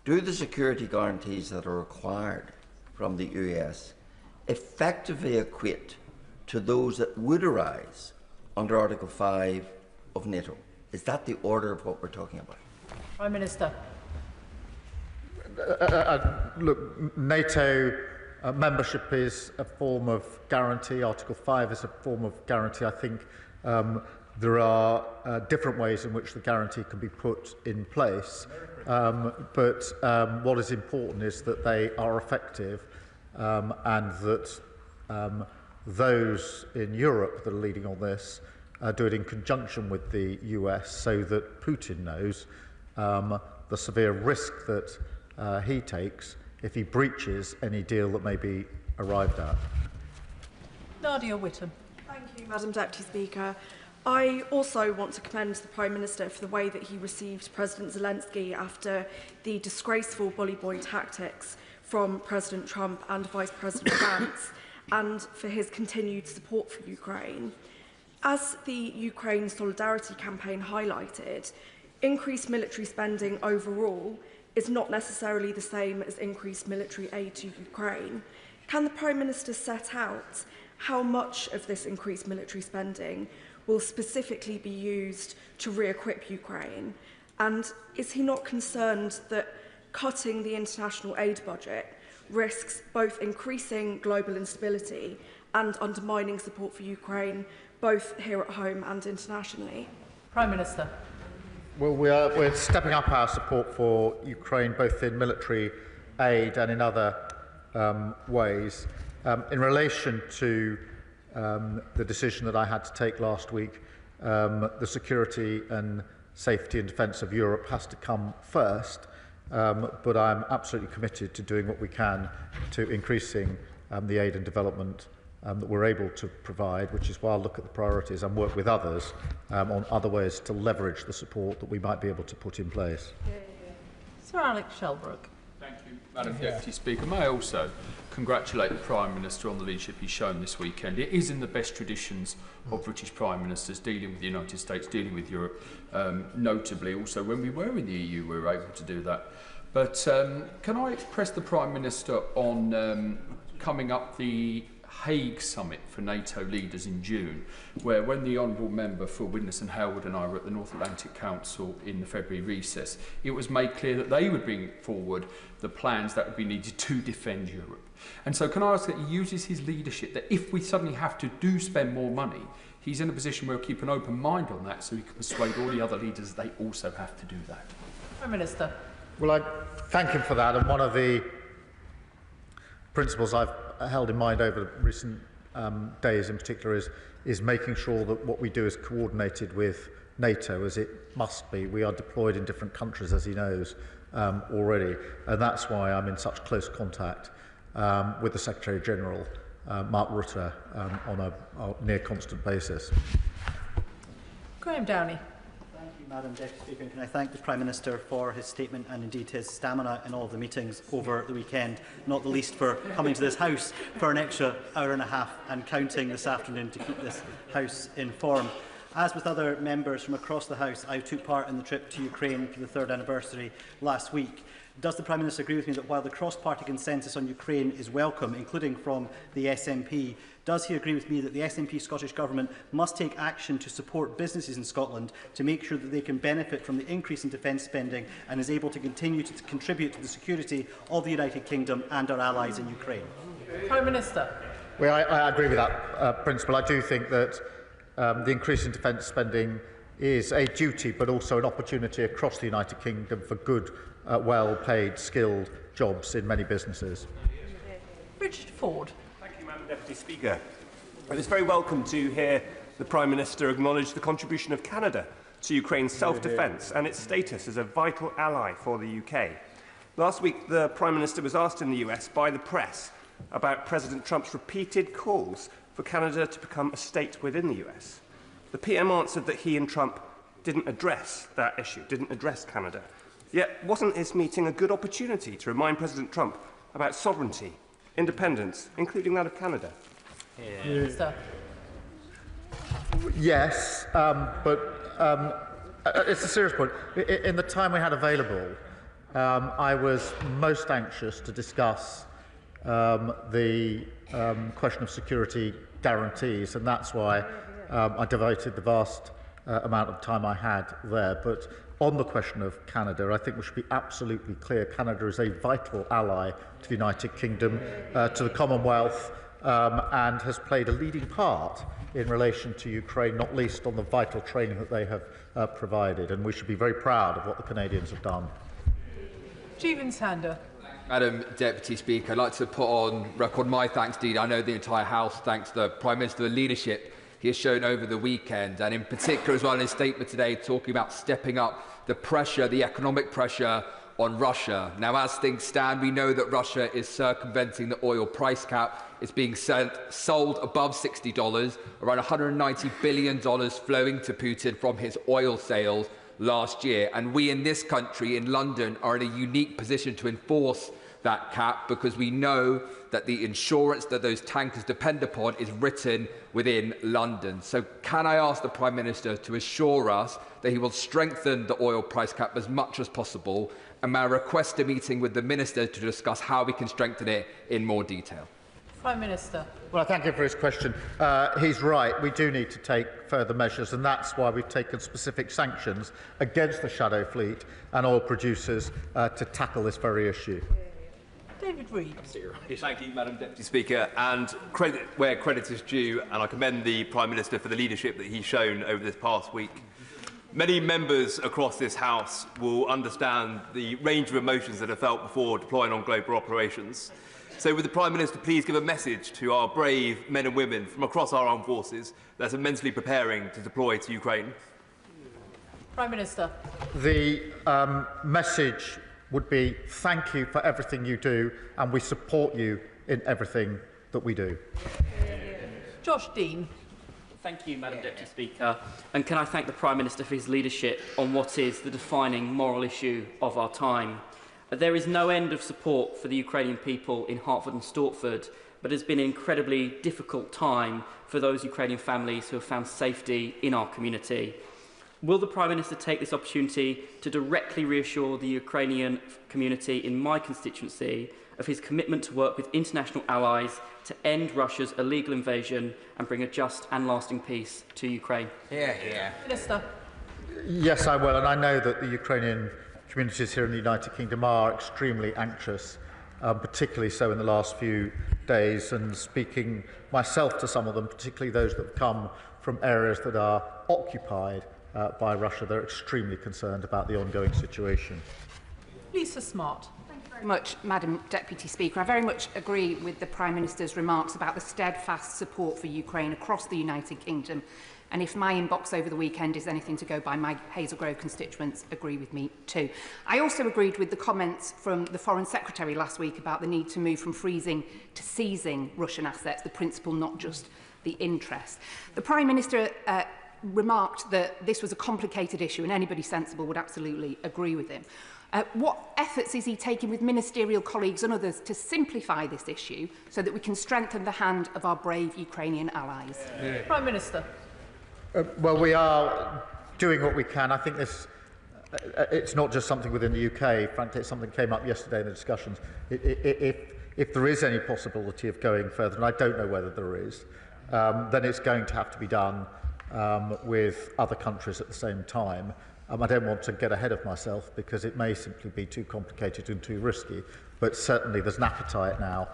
do the security guarantees that are required from the US effectively equate to those that would arise under Article 5 of NATO? Is that the order of what we're talking about? Prime Minister. Look, NATO membership is a form of guarantee. Article 5 is a form of guarantee. I think there are different ways in which the guarantee can be put in place. But what is important is that they are effective and that those in Europe that are leading on this do it in conjunction with the US, so that Putin knows the severe risk that he takes if he breaches any deal that may be arrived at. Nadia Whittam. Thank you, Madam Deputy Speaker. I also want to commend the Prime Minister for the way that he received President Zelensky after the disgraceful bully boy tactics from President Trump and Vice President Vance, and for his continued support for Ukraine. As the Ukraine Solidarity Campaign highlighted, increased military spending overall is not necessarily the same as increased military aid to Ukraine. Can the Prime Minister set out how much of this increased military spending will specifically be used to re-equip Ukraine? And is he not concerned that cutting the international aid budget risks both increasing global instability and undermining support for Ukraine, both here at home and internationally? Prime Minister. Well, we're stepping up our support for Ukraine, both in military aid and in other ways. In relation to the decision that I had to take last week, the security and safety and defence of Europe has to come first, but I'm absolutely committed to doing what we can to increasing the aid and development that we're able to provide, which is why I'll look at the priorities and work with others on other ways to leverage the support that we might be able to put in place. Sir Alex Shelbrooke. Thank you, Madam Deputy Speaker. May I also congratulate the Prime Minister on the leadership he's shown this weekend. It is in the best traditions of British Prime Ministers dealing with the United States, dealing with Europe. Notably, also, when we were in the EU, we were able to do that. But can I press the Prime Minister on coming up the Hague summit for NATO leaders in June, where when the Honourable Member for Widnes and Halewood and I were at the North Atlantic Council in the February recess, it was made clear that they would bring forward the plans that would be needed to defend Europe. And so can I ask that he uses his leadership, that if we suddenly have to spend more money, he's in a position where he'll keep an open mind on that so he can persuade all the other leaders they also have to do that. Prime Minister. Well, I thank him for that, and one of the principles I've held in mind over recent days in particular is is making sure that what we do is coordinated with NATO, as it must be. We are deployed in different countries, as he knows, already, and that's why I'm in such close contact with the Secretary-General, Mark Rutte, on a near constant basis. Graham Downey. Thank you, Madam Deputy Speaker. And can I thank the Prime Minister for his statement and indeed his stamina in all the meetings over the weekend, not the least for coming to this House for an extra hour and a half and counting this afternoon to keep this House informed. As with other members from across the House, I took part in the trip to Ukraine for the 3rd anniversary last week. Does the Prime Minister agree with me that while the cross-party consensus on Ukraine is welcome, including from the SNP, does he agree with me that the SNP Scottish Government must take action to support businesses in Scotland to make sure that they can benefit from the increase in defence spending and is able to continue to contribute to the security of the United Kingdom and our allies in Ukraine? Prime Minister. Well, I agree with that principle. I do think that the increase in defence spending is a duty, but also an opportunity across the United Kingdom for good, well-paid, skilled jobs in many businesses. Richard Ford. Thank you, Madam Deputy Speaker. It was very welcome to hear the Prime Minister acknowledge the contribution of Canada to Ukraine's self-defence and its status as a vital ally for the UK. Last week, the Prime Minister was asked in the US by the press about President Trump's repeated calls for Canada to become a state within the US. The PM answered that he and Trump didn't address that issue, didn't address Canada. Yet, wasn't this meeting a good opportunity to remind President Trump about sovereignty, independence, including that of Canada? Yes, but it's a serious point. In the time we had available, I was most anxious to discuss the question of security guarantees, and that's why I devoted the vast amount of time I had there. But on the question of Canada, I think we should be absolutely clear. Canada is a vital ally to the United Kingdom, to the Commonwealth, and has played a leading part in relation to Ukraine, not least on the vital training that they have provided. And we should be very proud of what the Canadians have done. Jeevan Sander. Madam Deputy Speaker, I'd like to put on record my thanks indeed. I know the entire House thanks the Prime Minister for the leadership he has shown over the weekend, and in particular as well in his statement today talking about stepping up the pressure, the economic pressure on Russia. Now, as things stand, we know that Russia is circumventing the oil price cap. It's being sold above $60, around $190 billion flowing to Putin from his oil sales last year. And we in this country, in London, are in a unique position to enforce that cap because we know that the insurance that those tankers depend upon is written within London. So can I ask the Prime Minister to assure us that he will strengthen the oil price cap as much as possible, and may I request a meeting with the Minister to discuss how we can strengthen it in more detail? Prime Minister. Well, I thank him for his question. He's right. We do need to take further measures, and that's why we've taken specific sanctions against the shadow fleet and oil producers to tackle this very issue. David Reid. Thank you, Madam Deputy Speaker. And credit where credit is due, and I commend the Prime Minister for the leadership that he's shown over this past week. Many members across this House will understand the range of emotions that are felt before deploying on global operations. So would the Prime Minister please give a message to our brave men and women from across our armed forces that are mentally preparing to deploy to Ukraine? Prime Minister. The message would be thank you for everything you do, and we support you in everything that we do. Josh Dean. Thank you, Madam Deputy Speaker. And can I thank the Prime Minister for his leadership on what is the defining moral issue of our time. There is no end of support for the Ukrainian people in Hertford and Stortford, but it has been an incredibly difficult time for those Ukrainian families who have found safety in our community. Will the Prime Minister take this opportunity to directly reassure the Ukrainian community in my constituency of his commitment to work with international allies to end Russia's illegal invasion and bring a just and lasting peace to Ukraine? Minister. Yes, I will, and I know that the Ukrainian communities here in the United Kingdom are extremely anxious, particularly so in the last few days, and speaking myself to some of them, particularly those that have come from areas that are occupied by Russia. They're extremely concerned about the ongoing situation. Lisa Smart. Thank you very much, Madam Deputy Speaker. I very much agree with the Prime Minister's remarks about the steadfast support for Ukraine across the United Kingdom. And if my inbox over the weekend is anything to go by, my Hazel Grove constituents agree with me too. I also agreed with the comments from the Foreign Secretary last week about the need to move from freezing to seizing Russian assets, the principle, not just the interest. The Prime Minister remarked that this was a complicated issue and anybody sensible would absolutely agree with him. What efforts is he taking with ministerial colleagues and others to simplify this issue so that we can strengthen the hand of our brave Ukrainian allies? Prime Minister. Well, we are doing what we can. I think this, it's not just something within the UK. Frankly, it's something that came up yesterday in the discussions. If there is any possibility of going further, and I don't know whether there is, then it's going to have to be done with other countries at the same time. I don't want to get ahead of myself because it may simply be too complicated and too risky, but certainly there's an appetite now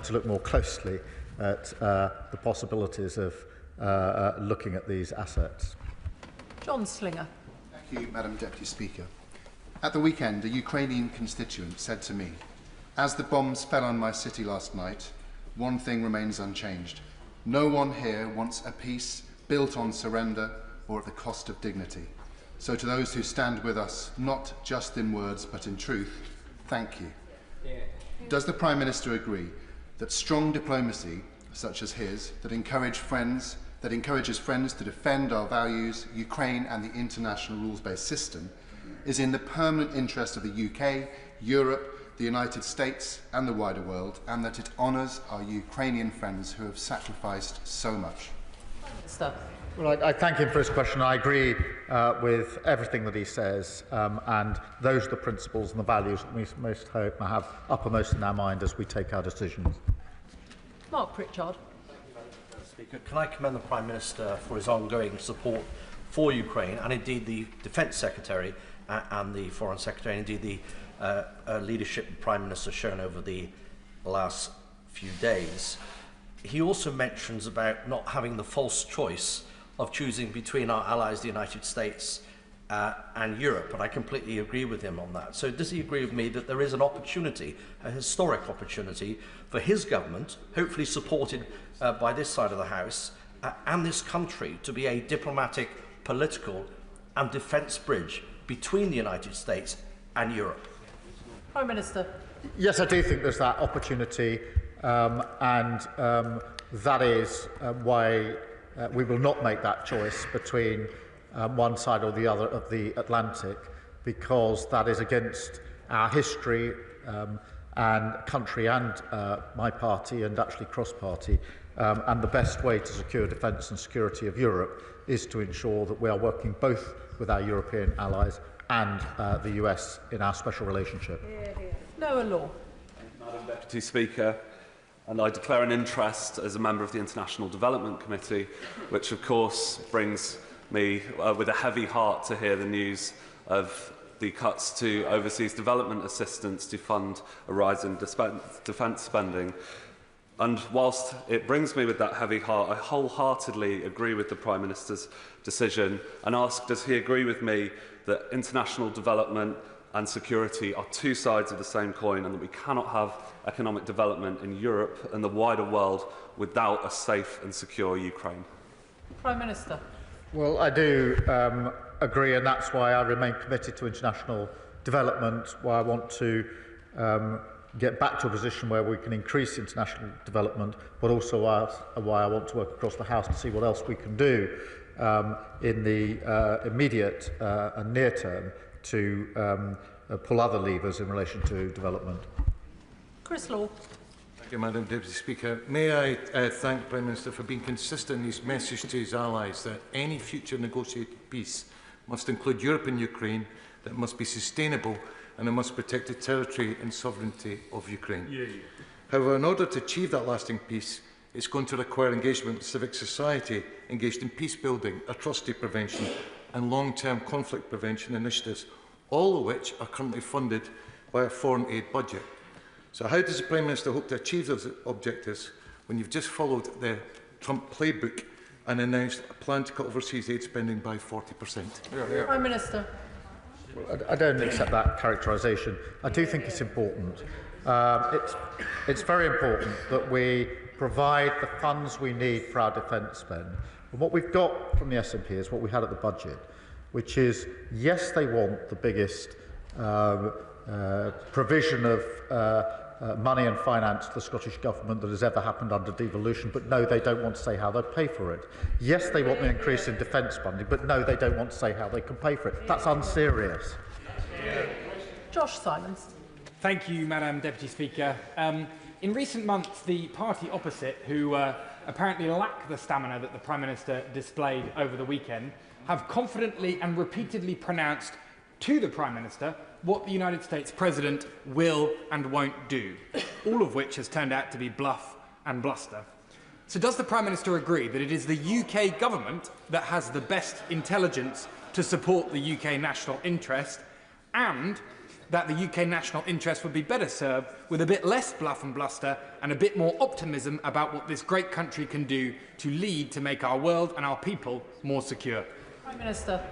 to look more closely at the possibilities of looking at these assets. John Slinger. Thank you, Madam Deputy Speaker. At the weekend, a Ukrainian constituent said to me, "As the bombs fell on my city last night, one thing remains unchanged. No one here wants a peace built on surrender or at the cost of dignity. So to those who stand with us, not just in words but in truth, thank you." Does the Prime Minister agree that strong diplomacy, such as his, that encourages friends to defend our values, Ukraine and the international rules-based system, is in the permanent interest of the UK, Europe, the United States and the wider world, and that it honours our Ukrainian friends who have sacrificed so much? Well, I thank him for his question. I agree with everything that he says, and those are the principles and the values that we most hope to have uppermost in our mind as we take our decisions. Mark Pritchard. Speaker, can I commend the Prime Minister for his ongoing support for Ukraine, and indeed the Defence Secretary and the Foreign Secretary, and indeed the leadership the Prime Minister has shown over the last few days. He also mentions about not having the false choice of choosing between our allies, the United States and Europe, and I completely agree with him on that. So does he agree with me that there is an opportunity, a historic opportunity, for his government, hopefully supported by this side of the House, and this country to be a diplomatic, political and defence bridge between the United States and Europe? Prime Minister. Yes, I do think there's that opportunity, and that is why we will not make that choice between one side or the other of the Atlantic, because that is against our history and country and my party and actually cross-party. And the best way to secure defence and security of Europe is to ensure that we are working both with our European allies and the US in our special relationship. Noah Law. Madam Deputy Speaker, and I declare an interest as a member of the International Development Committee, which of course brings me with a heavy heart to hear the news of the cuts to overseas development assistance to fund a rise in defence spending. And whilst it brings me with that heavy heart, I wholeheartedly agree with the Prime Minister's decision and ask, does he agree with me that international development and security are two sides of the same coin, and that we cannot have economic development in Europe and the wider world without a safe and secure Ukraine? Prime Minister. Well, I do agree, and that's why I remain committed to international development, why I want to get back to a position where we can increase international development, but also why I want to work across the House to see what else we can do in the immediate and near term to pull other levers in relation to development. Chris Law. Thank you, Madam Deputy Speaker. May I thank the Prime Minister for being consistent in his message to his allies that any future negotiated peace must include Europe and Ukraine, that it must be sustainable, and it must protect the territory and sovereignty of Ukraine. However, in order to achieve that lasting peace, it's going to require engagement with civic society engaged in peace building, atrocity prevention and long-term conflict prevention initiatives, all of which are currently funded by a foreign aid budget. So how does the Prime Minister hope to achieve those objectives when you've just followed the Trump playbook and announced a plan to cut overseas aid spending by 40%? Prime Minister. I don't accept that characterisation. I do think it's important. It's very important that we provide the funds we need for our defence spend. And what we've got from the SNP is what we had at the budget, which is, yes, they want the biggest provision of money and finance to the Scottish Government that has ever happened under devolution, but no, they don't want to say how they pay for it. Yes, they want an increase in defence funding, but no, they don't want to say how they can pay for it. That's unserious. Josh Simons. Thank you, Madam Deputy Speaker. In recent months, the party opposite, who apparently lack the stamina that the Prime Minister displayed over the weekend, have confidently and repeatedly pronounced to the Prime Minister what the United States President will and won't do, all of which has turned out to be bluff and bluster. So does the Prime Minister agree that it is the UK government that has the best intelligence to support the UK national interest, and that the UK national interest would be better served with a bit less bluff and bluster and a bit more optimism about what this great country can do to lead to make our world and our people more secure? Prime Minister.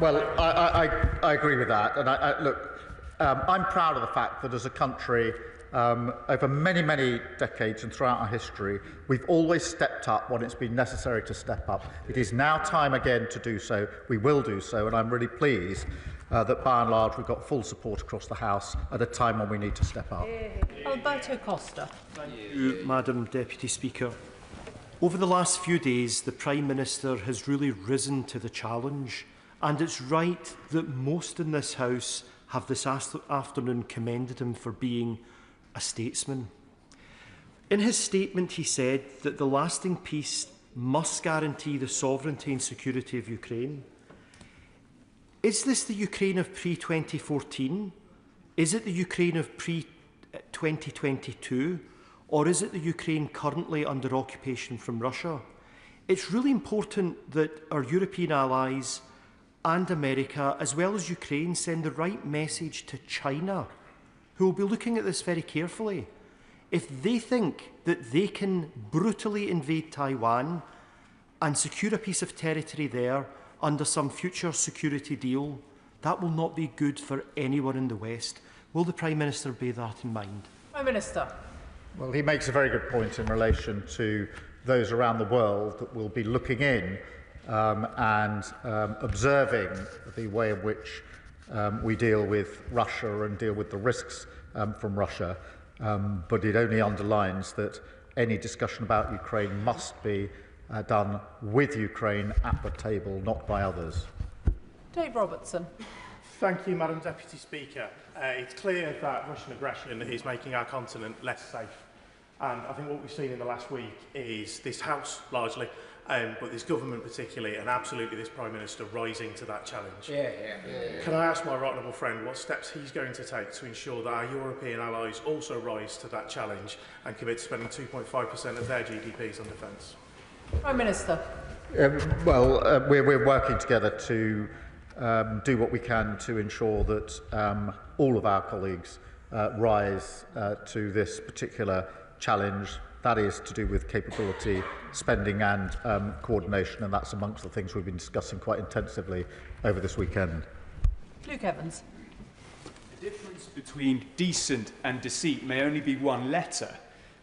Well, I agree with that. And look, I'm proud of the fact that as a country, over many, many decades and throughout our history, we've always stepped up when it's been necessary to step up. It is now time again to do so. We will do so, and I'm really pleased that by and large we've got full support across the House at a time when we need to step up. Alberto Costa. Thank you, Madam Deputy Speaker. Over the last few days, the Prime Minister has really risen to the challenge, and it's right that most in this House have this afternoon commended him for being a statesman. In his statement, he said that the lasting peace must guarantee the sovereignty and security of Ukraine. Is this the Ukraine of pre-2014? Is it the Ukraine of pre-2022? Or is it the Ukraine currently under occupation from Russia? It's really important that our European allies and America, as well as Ukraine, send the right message to China, who will be looking at this very carefully. If they think that they can brutally invade Taiwan and secure a piece of territory there under some future security deal, that will not be good for anyone in the West. Will the Prime Minister bear that in mind? Prime Minister. Well, he makes a very good point in relation to those around the world that will be looking in and observing the way in which we deal with Russia and deal with the risks from Russia. But it only underlines that any discussion about Ukraine must be done with Ukraine at the table, not by others. Dave Robertson. Thank you, Madam Deputy Speaker. It's clear that Russian aggression is making our continent less safe. And I think what we've seen in the last week is this House, largely, but this government particularly, and absolutely this Prime Minister rising to that challenge. Can I ask my right honourable friend what steps he's going to take to ensure that our European allies also rise to that challenge and commit to spending 2.5% of their GDPs on defence? Prime Minister. We're working together to do what we can to ensure that all of our colleagues rise to this particular challenge. That is to do with capability, spending and coordination, and that's amongst the things we've been discussing quite intensively over this weekend. Luke Evans. The difference between decent and deceit may only be one letter,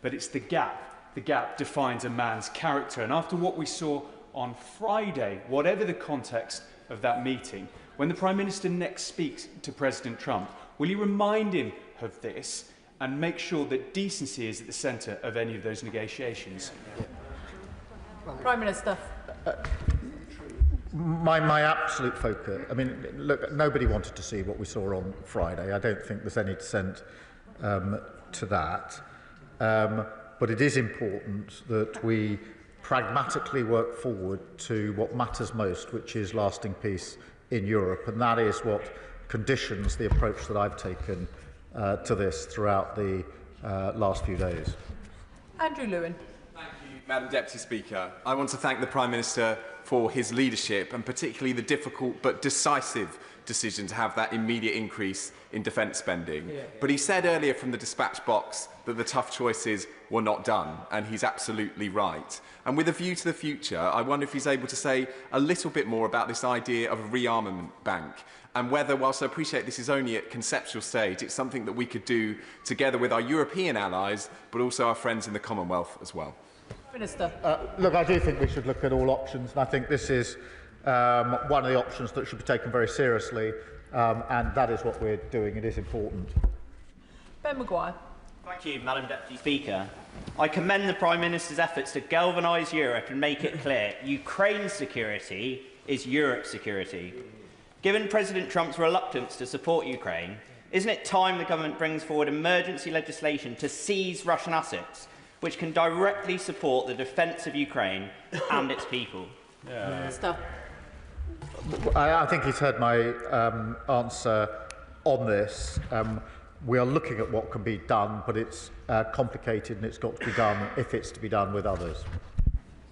but it's the gap. The gap defines a man's character, and after what we saw on Friday, whatever the context of that meeting, when the Prime Minister next speaks to President Trump, will he remind him of this and make sure that decency is at the centre of any of those negotiations? Prime Minister. My absolute focus, I mean, look, nobody wanted to see what we saw on Friday. I don't think there's any dissent to that. But it is important that we pragmatically work forward to what matters most, which is lasting peace in Europe. And that is what conditions the approach that I've taken to this throughout the last few days. Andrew Lewin. Thank you, Madam Deputy Speaker. I want to thank the Prime Minister for his leadership, and particularly the difficult but decisive decision to have that immediate increase in defence spending. But he said earlier from the dispatch box that the tough choices were not done, and he's absolutely right. And with a view to the future, I wonder if he's able to say a little bit more about this idea of a rearmament bank, and whether, whilst I appreciate this is only at conceptual stage, it's something that we could do together with our European allies, but also our friends in the Commonwealth as well. Minister. Look, I do think we should look at all options, and I think this is one of the options that should be taken very seriously, and that is what we're doing. It is important. Ben Maguire. Thank you, Madam Deputy Speaker. I commend the Prime Minister's efforts to galvanise Europe and make it clear Ukraine's security is Europe's security. Given President Trump's reluctance to support Ukraine, isn't it time the government brings forward emergency legislation to seize Russian assets, which can directly support the defence of Ukraine and its people? Minister. I think he's heard my answer on this. We are looking at what can be done, but it's complicated and it's got to be done if it's to be done with others.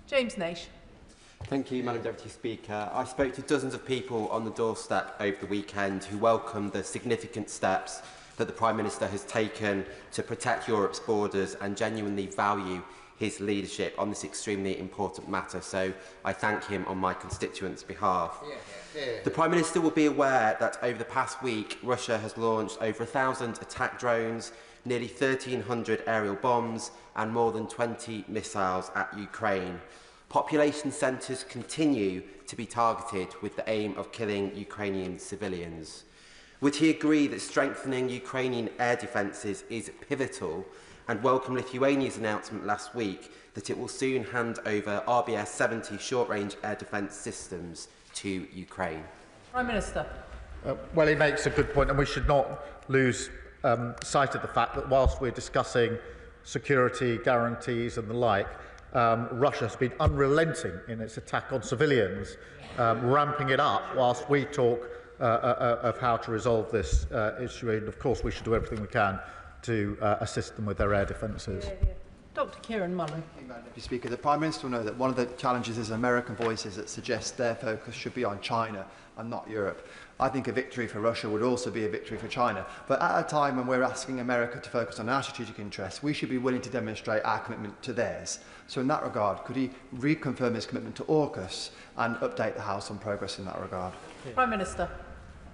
James Naish. Thank you, Madam Deputy Speaker. I spoke to dozens of people on the doorstep over the weekend who welcomed the significant steps that the Prime Minister has taken to protect Europe's borders and genuinely value his leadership on this extremely important matter, so I thank him on my constituents' behalf. The Prime Minister will be aware that over the past week, Russia has launched over 1,000 attack drones, nearly 1,300 aerial bombs and more than 20 missiles at Ukraine. Population centres continue to be targeted with the aim of killing Ukrainian civilians. Would he agree that strengthening Ukrainian air defences is pivotal, and welcome Lithuania's announcement last week that it will soon hand over RBS-70 short-range air defence systems to Ukraine? Prime Minister. Well, he makes a good point, and we should not lose sight of the fact that whilst we're discussing security guarantees and the like, Russia has been unrelenting in its attack on civilians, ramping it up whilst we talk of how to resolve this issue. And of course, we should do everything we can to assist them with their air defences. Dr. Kieran Mullen. Deputy Speaker, the Prime Minister will know that one of the challenges is American voices that suggest their focus should be on China and not Europe. I think a victory for Russia would also be a victory for China. But at a time when we're asking America to focus on our strategic interests, we should be willing to demonstrate our commitment to theirs. So in that regard, could he reconfirm his commitment to AUKUS and update the House on progress in that regard? Prime Minister.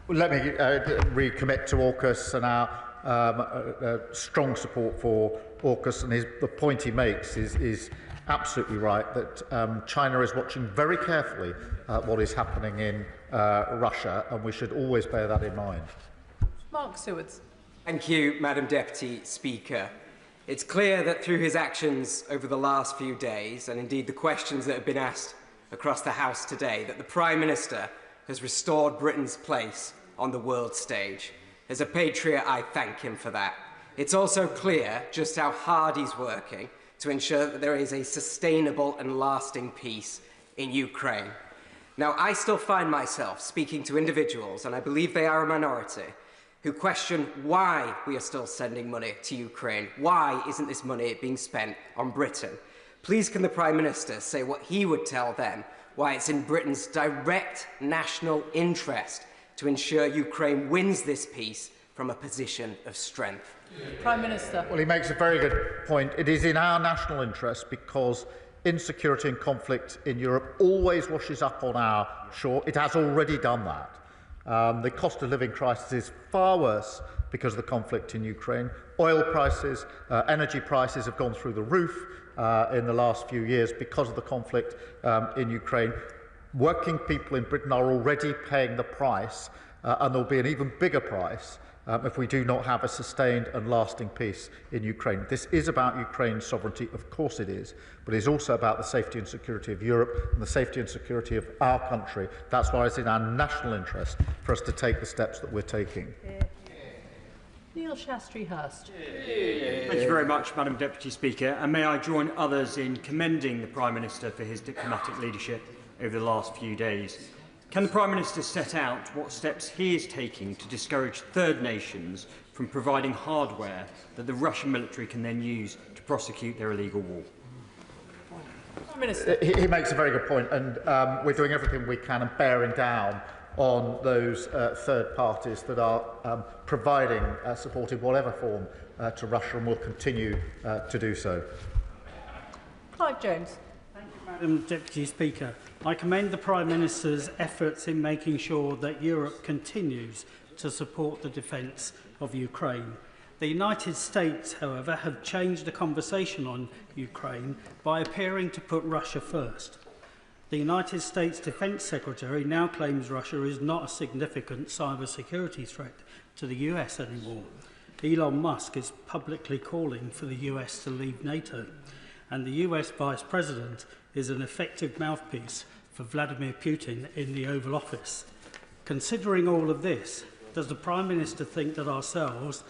Well, let me recommit to AUKUS and our strong support for AUKUS, and the point he makes is absolutely right, that China is watching very carefully what is happening in Russia, and we should always bear that in mind. Mark Sewards. Thank you, Madam Deputy Speaker. It's clear that through his actions over the last few days, and indeed the questions that have been asked across the House today, that the Prime Minister has restored Britain's place on the world stage. As a patriot, I thank him for that. It's also clear just how hard he's working to ensure that there is a sustainable and lasting peace in Ukraine. Now, I still find myself speaking to individuals, and I believe they are a minority, who question why we are still sending money to Ukraine. Why isn't this money being spent on Britain? Please can the Prime Minister say what he would tell them, why it's in Britain's direct national interest to ensure Ukraine wins this peace from a position of strength? Prime Minister. Well, he makes a very good point. It is in our national interest because insecurity and conflict in Europe always washes up on our shore. It has already done that. The cost of living crisis is far worse because of the conflict in Ukraine. Oil prices, energy prices have gone through the roof in the last few years because of the conflict in Ukraine. Working people in Britain are already paying the price, and there will be an even bigger price if we do not have a sustained and lasting peace in Ukraine. This is about Ukraine's sovereignty, of course it is, but it is also about the safety and security of Europe and the safety and security of our country. That's why it's in our national interest for us to take the steps that we're taking. Neil Shastri-Hurst. Thank you very much, Madam Deputy Speaker, and may I join others in commending the Prime Minister for his diplomatic leadership over the last few days. Can the Prime Minister set out what steps he is taking to discourage third nations from providing hardware that the Russian military can then use to prosecute their illegal war? Prime Minister. He makes a very good point, and we're doing everything we can and bearing down on those third parties that are providing support in whatever form to Russia, and will continue to do so. Clive Jones. Thank you, Madam Deputy Speaker. I commend the Prime Minister's efforts in making sure that Europe continues to support the defence of Ukraine. The United States, however, have changed the conversation on Ukraine by appearing to put Russia first. The United States Defence Secretary now claims Russia is not a significant cybersecurity threat to the US anymore. Elon Musk is publicly calling for the US to leave NATO, and the US Vice President is an effective mouthpiece for Vladimir Putin in the Oval Office. Considering all of this, does the Prime Minister think that ourselves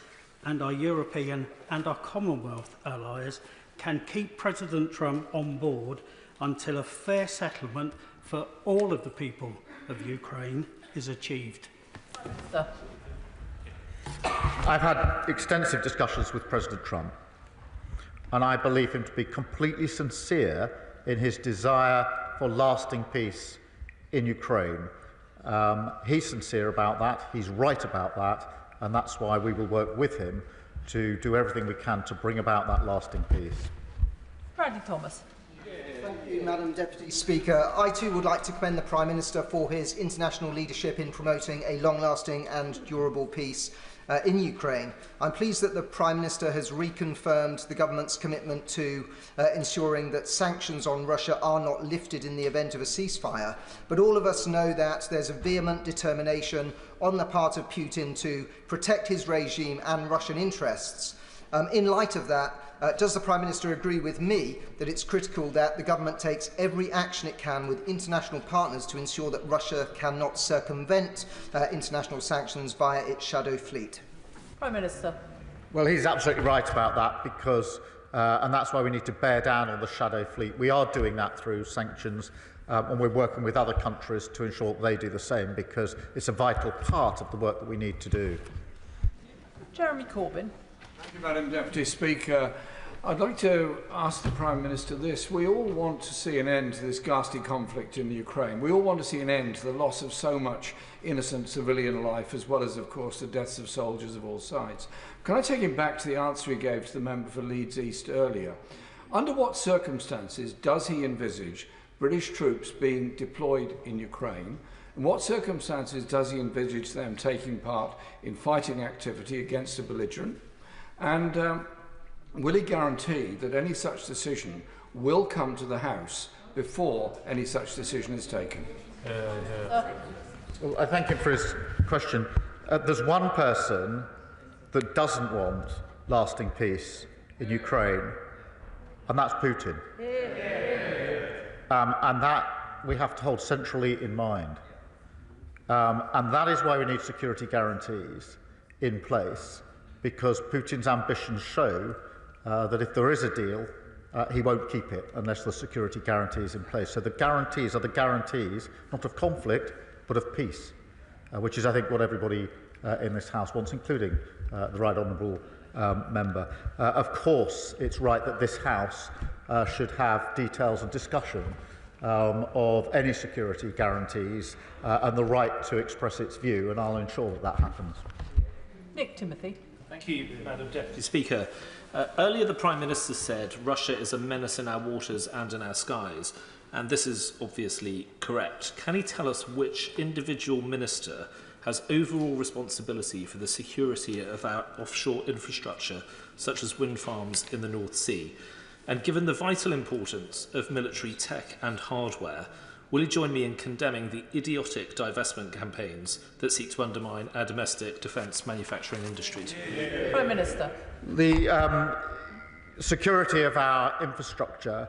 and our European and our Commonwealth allies can keep President Trump on board until a fair settlement for all of the people of Ukraine is achieved? I've had extensive discussions with President Trump, and I believe him to be completely sincere in his desire for lasting peace in Ukraine. He's sincere about that, he's right about that, and that's why we will work with him to do everything we can to bring about that lasting peace. Bradley Thomas. Thank you, Madam Deputy Speaker. I too would like to commend the Prime Minister for his international leadership in promoting a long-lasting and durable peace in Ukraine. I'm pleased that the Prime Minister has reconfirmed the government's commitment to ensuring that sanctions on Russia are not lifted in the event of a ceasefire. But all of us know that there's a vehement determination on the part of Putin to protect his regime and Russian interests. In light of that, does the Prime Minister agree with me that it's critical that the government takes every action it can with international partners to ensure that Russia cannot circumvent international sanctions via its shadow fleet? Prime Minister. Well, he's absolutely right about that, because, and that's why we need to bear down on the shadow fleet. We are doing that through sanctions, and we're working with other countries to ensure that they do the same, because it's a vital part of the work that we need to do. Jeremy Corbyn. Thank you, Madam Deputy Speaker. I'd like to ask the Prime Minister this. We all want to see an end to this ghastly conflict in the Ukraine. We all want to see an end to the loss of so much innocent civilian life, as well as, of course, the deaths of soldiers of all sides. Can I take him back to the answer he gave to the member for Leeds East earlier? Under what circumstances does he envisage British troops being deployed in Ukraine? In what circumstances does he envisage them taking part in fighting activity against a belligerent? And will he guarantee that any such decision will come to the House before any such decision is taken? Well, I thank him for his question. There's one person that doesn't want lasting peace in Ukraine, and that's Putin. And that we have to hold centrally in mind. And that is why we need security guarantees in place, because Putin's ambitions show that if there is a deal, he won't keep it unless the security guarantees in place. So the guarantees are the guarantees, not of conflict, but of peace, which is, I think, what everybody in this House wants, including the Right Honourable member. Of course, it's right that this House should have details and discussion of any security guarantees and the right to express its view, and I'll ensure that that happens. Nick Timothy. Thank you, Madam Deputy Speaker. Earlier, the Prime Minister said Russia is a menace in our waters and in our skies, and this is obviously correct. Can he tell us which individual minister has overall responsibility for the security of our offshore infrastructure, such as wind farms in the North Sea? And given the vital importance of military tech and hardware, will he join me in condemning the idiotic divestment campaigns that seek to undermine our domestic defence manufacturing industries? Prime Minister. The security of our infrastructure,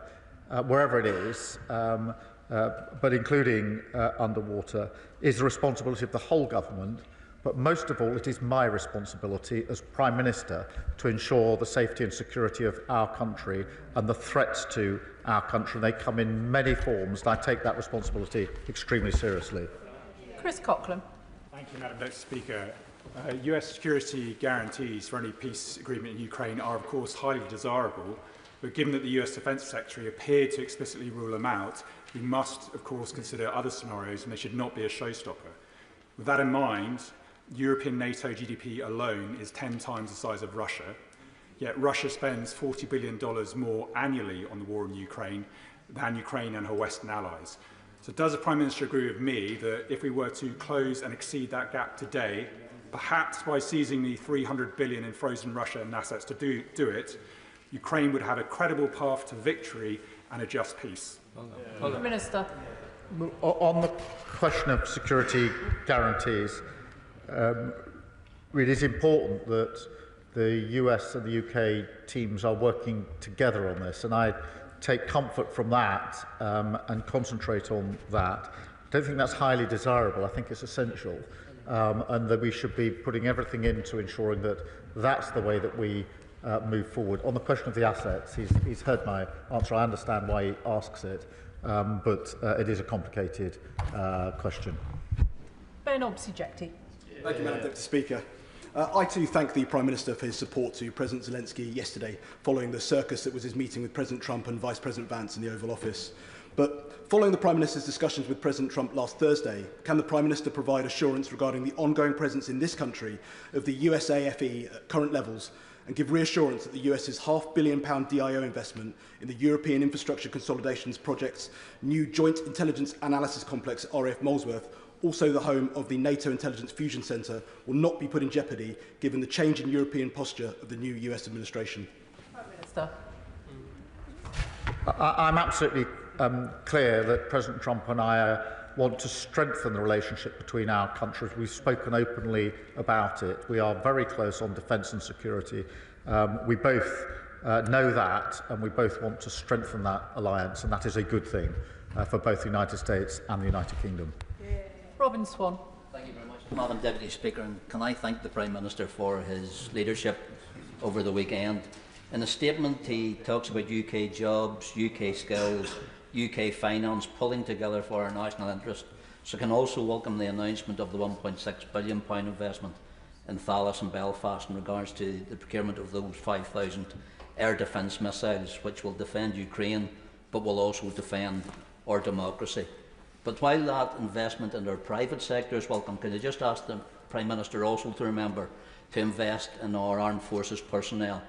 wherever it is, but including underwater, is the responsibility of the whole government. But most of all, it is my responsibility as Prime Minister to ensure the safety and security of our country and the threats to our country. They come in many forms, and I take that responsibility extremely seriously. Chris Coughlin. Thank you, Madam Deputy Speaker. US security guarantees for any peace agreement in Ukraine are, of course, highly desirable. But given that the US Defence Secretary appeared to explicitly rule them out, we must, of course, consider other scenarios, and they should not be a showstopper. With that in mind, European NATO GDP alone is 10 times the size of Russia, yet Russia spends $40 billion more annually on the war in Ukraine than Ukraine and her Western allies. So does the Prime Minister agree with me that if we were to close and exceed that gap today, perhaps by seizing the $300 billion in frozen Russian assets to do it, Ukraine would have a credible path to victory and a just peace? Prime Minister. On the question of security guarantees, it is important that the US and the UK teams are working together on this, and I take comfort from that and concentrate on that. I don't think that's highly desirable. I think it's essential, and that we should be putting everything into ensuring that that's the way that we move forward. On the question of the assets, he's heard my answer. I understand why he asks it, but it is a complicated question. Ben Obsi-Jekti. Thank you, Madam Deputy Speaker. I too thank the Prime Minister for his support to President Zelensky yesterday, following the circus that was his meeting with President Trump and Vice President Vance in the Oval Office. But following the Prime Minister's discussions with President Trump last Thursday, can the Prime Minister provide assurance regarding the ongoing presence in this country of the USAFE at current levels, and give reassurance that the US's £500 million DIO investment in the European Infrastructure Consolidations Project's new Joint Intelligence Analysis Complex RAF Molesworth, also the home of the NATO Intelligence Fusion Centre, will not be put in jeopardy given the change in European posture of the new US administration? Prime Minister. I'm absolutely clear that President Trump and I want to strengthen the relationship between our countries. We've spoken openly about it. We are very close on defence and security. We both know that, and we both want to strengthen that alliance, and that is a good thing for both the United States and the United Kingdom. Robin Swan. Thank you very much, Madam Deputy Speaker, and can I thank the Prime Minister for his leadership over the weekend. In a statement, he talks about UK jobs, UK skills, UK finance pulling together for our national interest. So can also welcome the announcement of the £1.6 billion investment in Thales and Belfast in regards to the procurement of those 5,000 air defence missiles, which will defend Ukraine, but will also defend our democracy. But while that investment in our private sector is welcome, can I just ask the Prime Minister also to remember to invest in our armed forces personnel,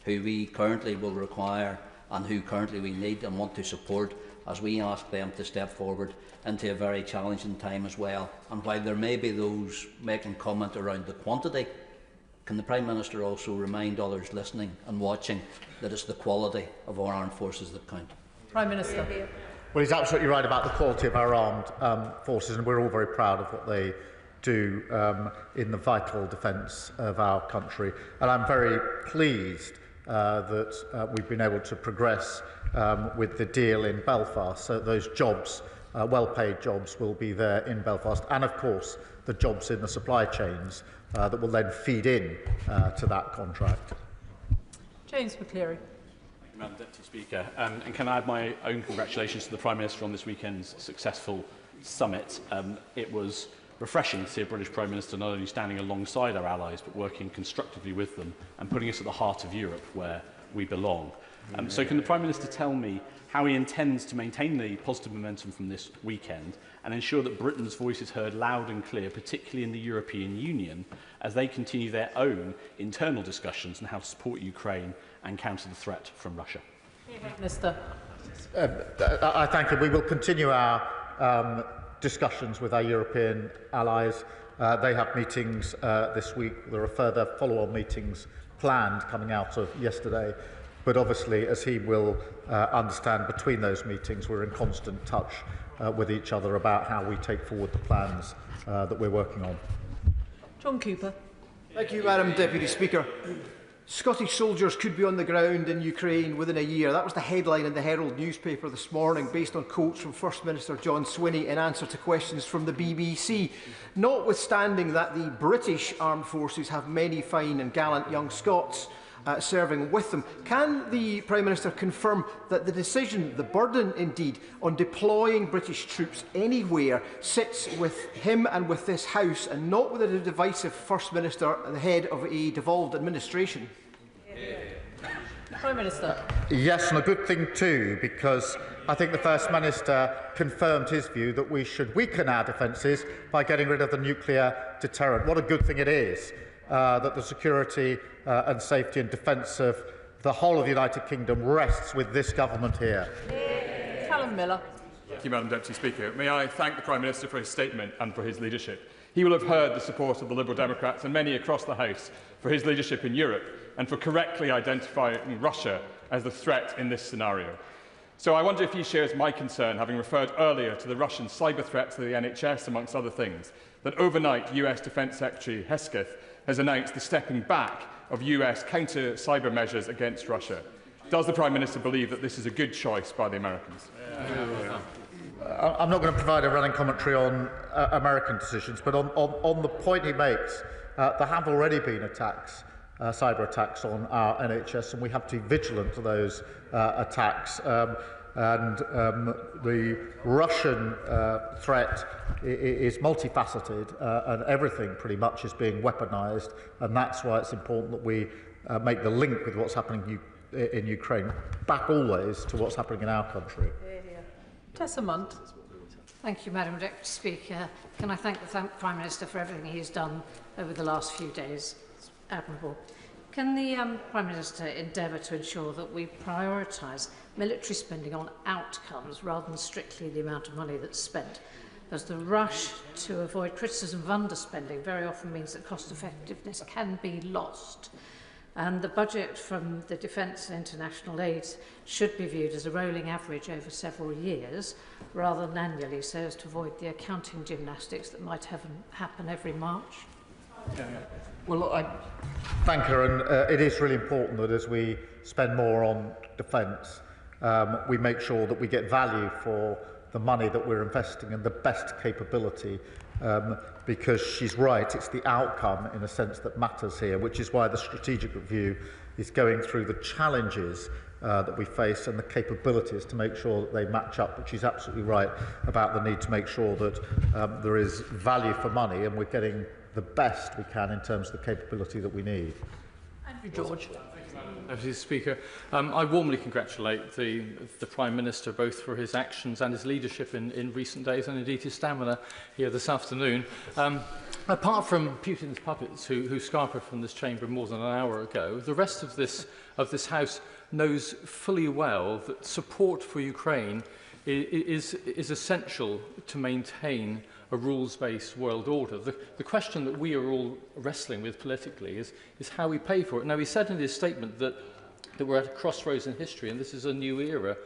who we currently will require and who currently we need and want to support, as we ask them to step forward into a very challenging time as well. And while there may be those making comment around the quantity, can the Prime Minister also remind others listening and watching that it's the quality of our armed forces that count? Prime Minister. Well, he's absolutely right about the quality of our armed forces, and we're all very proud of what they do in the vital defence of our country. And I'm very pleased that we've been able to progress with the deal in Belfast, so those jobs, well-paid jobs, will be there in Belfast, and of course the jobs in the supply chains that will then feed in to that contract. James McCleary. Madam Deputy Speaker, and can I add my own congratulations to the Prime Minister on this weekend's successful summit. It was refreshing to see a British Prime Minister not only standing alongside our allies but working constructively with them and putting us at the heart of Europe where we belong. So can the Prime Minister tell me how he intends to maintain the positive momentum from this weekend and ensure that Britain's voice is heard loud and clear, particularly in the European Union, as they continue their own internal discussions on how to support Ukraine and counter the threat from Russia? Minister. I thank you. We will continue our discussions with our European allies. They have meetings this week. There are further follow-on meetings planned coming out of yesterday. But obviously, as he will understand, between those meetings, we're in constant touch with each other about how we take forward the plans that we're working on. John Cooper. Thank you, Madam Deputy Speaker. Scottish soldiers could be on the ground in Ukraine within a year. That was the headline in the Herald newspaper this morning, based on quotes from First Minister John Swinney in answer to questions from the BBC. Notwithstanding that the British armed forces have many fine and gallant young Scots serving with them, can the Prime Minister confirm that the decision, the burden indeed, on deploying British troops anywhere sits with him and with this House, and not with a divisive First Minister at the head of a devolved administration? Prime Minister. Yes, and a good thing too, because I think the First Minister confirmed his view that we should weaken our defences by getting rid of the nuclear deterrent. What a good thing it is that the security and safety and defence of the whole of the United Kingdom rests with this government here. Callum Miller. Thank you, Madam Deputy Speaker. May I thank the Prime Minister for his statement and for his leadership. He will have heard the support of the Liberal Democrats and many across the House for his leadership in Europe and for correctly identifying Russia as the threat in this scenario. So I wonder if he shares my concern, having referred earlier to the Russian cyber threat to the NHS, amongst other things, that overnight US Defence Secretary Hesketh has announced the stepping back of US counter-cyber measures against Russia. Does the Prime Minister believe that this is a good choice by the Americans? I'm not going to provide a running commentary on American decisions, but on the point he makes, there have already been attacks, cyber attacks on our NHS, and we have to be vigilant to those attacks. The Russian threat is multifaceted, and everything pretty much is being weaponised, and that's why it's important that we make the link with what's happening in Ukraine back always to what's happening in our country. Tessa Munt. Thank you, Madam Deputy Speaker. Can I thank the Prime Minister for everything he's done over the last few days? It's admirable. Can the Prime Minister endeavour to ensure that we prioritise military spending on outcomes rather than strictly the amount of money that's spent? As the rush to avoid criticism of underspending very often means that cost effectiveness can be lost. And the budget from the defence and international aid should be viewed as a rolling average over several years rather than annually, so as to avoid the accounting gymnastics that might happen every March. Well, I thank her, and it is really important that as we spend more on defence, we make sure that we get value for the money that we're investing and the best capability, because she's right, it's the outcome in a sense that matters here, which is why the strategic review is going through the challenges that we face and the capabilities to make sure that they match up. But she's absolutely right about the need to make sure that there is value for money and we're getting the best we can in terms of the capability that we need. Andrew George. Deputy Speaker, I warmly congratulate the Prime Minister both for his actions and his leadership in recent days, and indeed his stamina here this afternoon. Apart from Putin's puppets who scampered from this chamber more than an hour ago, the rest of this House knows fully well that support for Ukraine is essential to maintain a rules-based world order. The question that we are all wrestling with politically is how we pay for it. Now, he said in his statement that we're at a crossroads in history and this is a new era.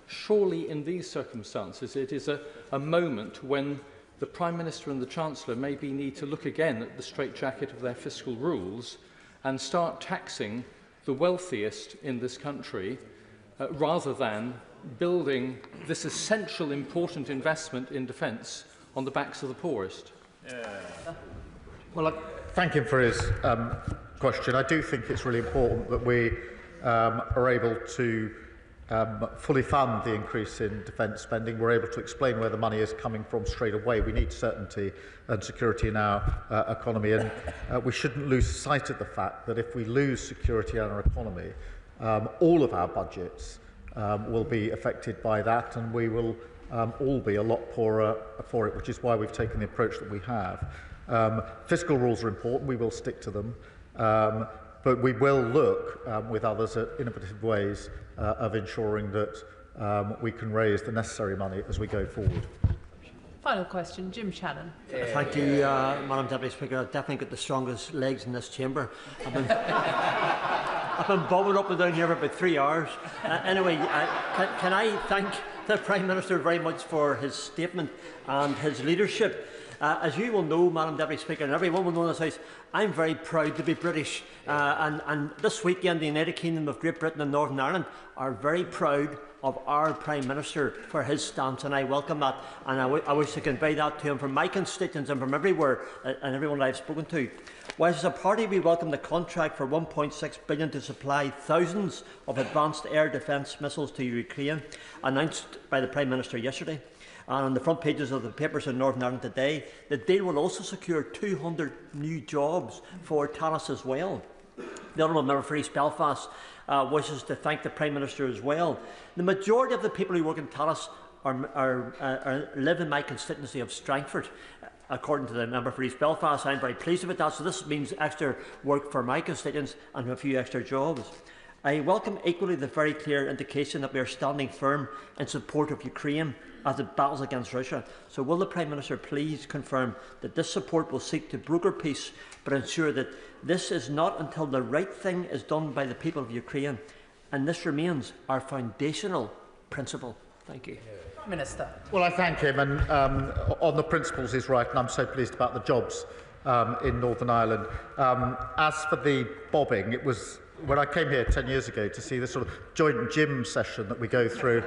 Surely in these circumstances it is a moment when the Prime Minister and the Chancellor maybe need to look again at the straitjacket of their fiscal rules and start taxing the wealthiest in this country rather than building this essential important investment in defence on the backs of the poorest. Well, I thank him for his question. I do think it's really important that we are able to fully fund the increase in defence spending. We're able to explain where the money is coming from straight away. We need certainty and security in our economy, and we shouldn't lose sight of the fact that if we lose security in our economy, all of our budgets will be affected by that, and we will all be a lot poorer for it, which is why we've taken the approach that we have. Fiscal rules are important. We will stick to them. But we will look with others at innovative ways of ensuring that we can raise the necessary money as we go forward. Final question, Jim Shannon. Thank you, Madam Deputy Speaker. I've definitely got the strongest legs in this chamber. I've been bobbing up and down here for about 3 hours. Anyway, can I thank the Prime Minister very much for his statement and his leadership. As you will know, Madam Deputy Speaker, and everyone will know in this House, I'm very proud to be British. And this weekend, the United Kingdom of Great Britain and Northern Ireland are very proud of our Prime Minister for his stance, and I welcome that. And I wish to convey that to him from my constituents and from everywhere and everyone I've spoken to. Whilst as a party we welcome the contract for £1.6 billion to supply thousands of advanced air defence missiles to Ukraine, announced by the Prime Minister yesterday, and on the front pages of the papers in Northern Ireland today, the deal will also secure 200 new jobs for Talis as well. The Honourable Member for East Belfast wishes to thank the Prime Minister as well. The majority of the people who work in Tallaght live in my constituency of Strangford. According to the member for East Belfast, I'm very pleased with that. So this means extra work for my constituents and a few extra jobs. I welcome equally the very clear indication that we are standing firm in support of Ukraine as it battles against Russia. So will the Prime Minister please confirm that this support will seek to broker peace, but ensure that this is not until the right thing is done by the people of Ukraine, and this remains our foundational principle. Thank you. Prime Minister. Well, I thank him, and on the principles he's right, and I'm so pleased about the jobs in Northern Ireland. As for the bobbing, it was when I came here 10 years ago to see the sort of joint gym session that we go through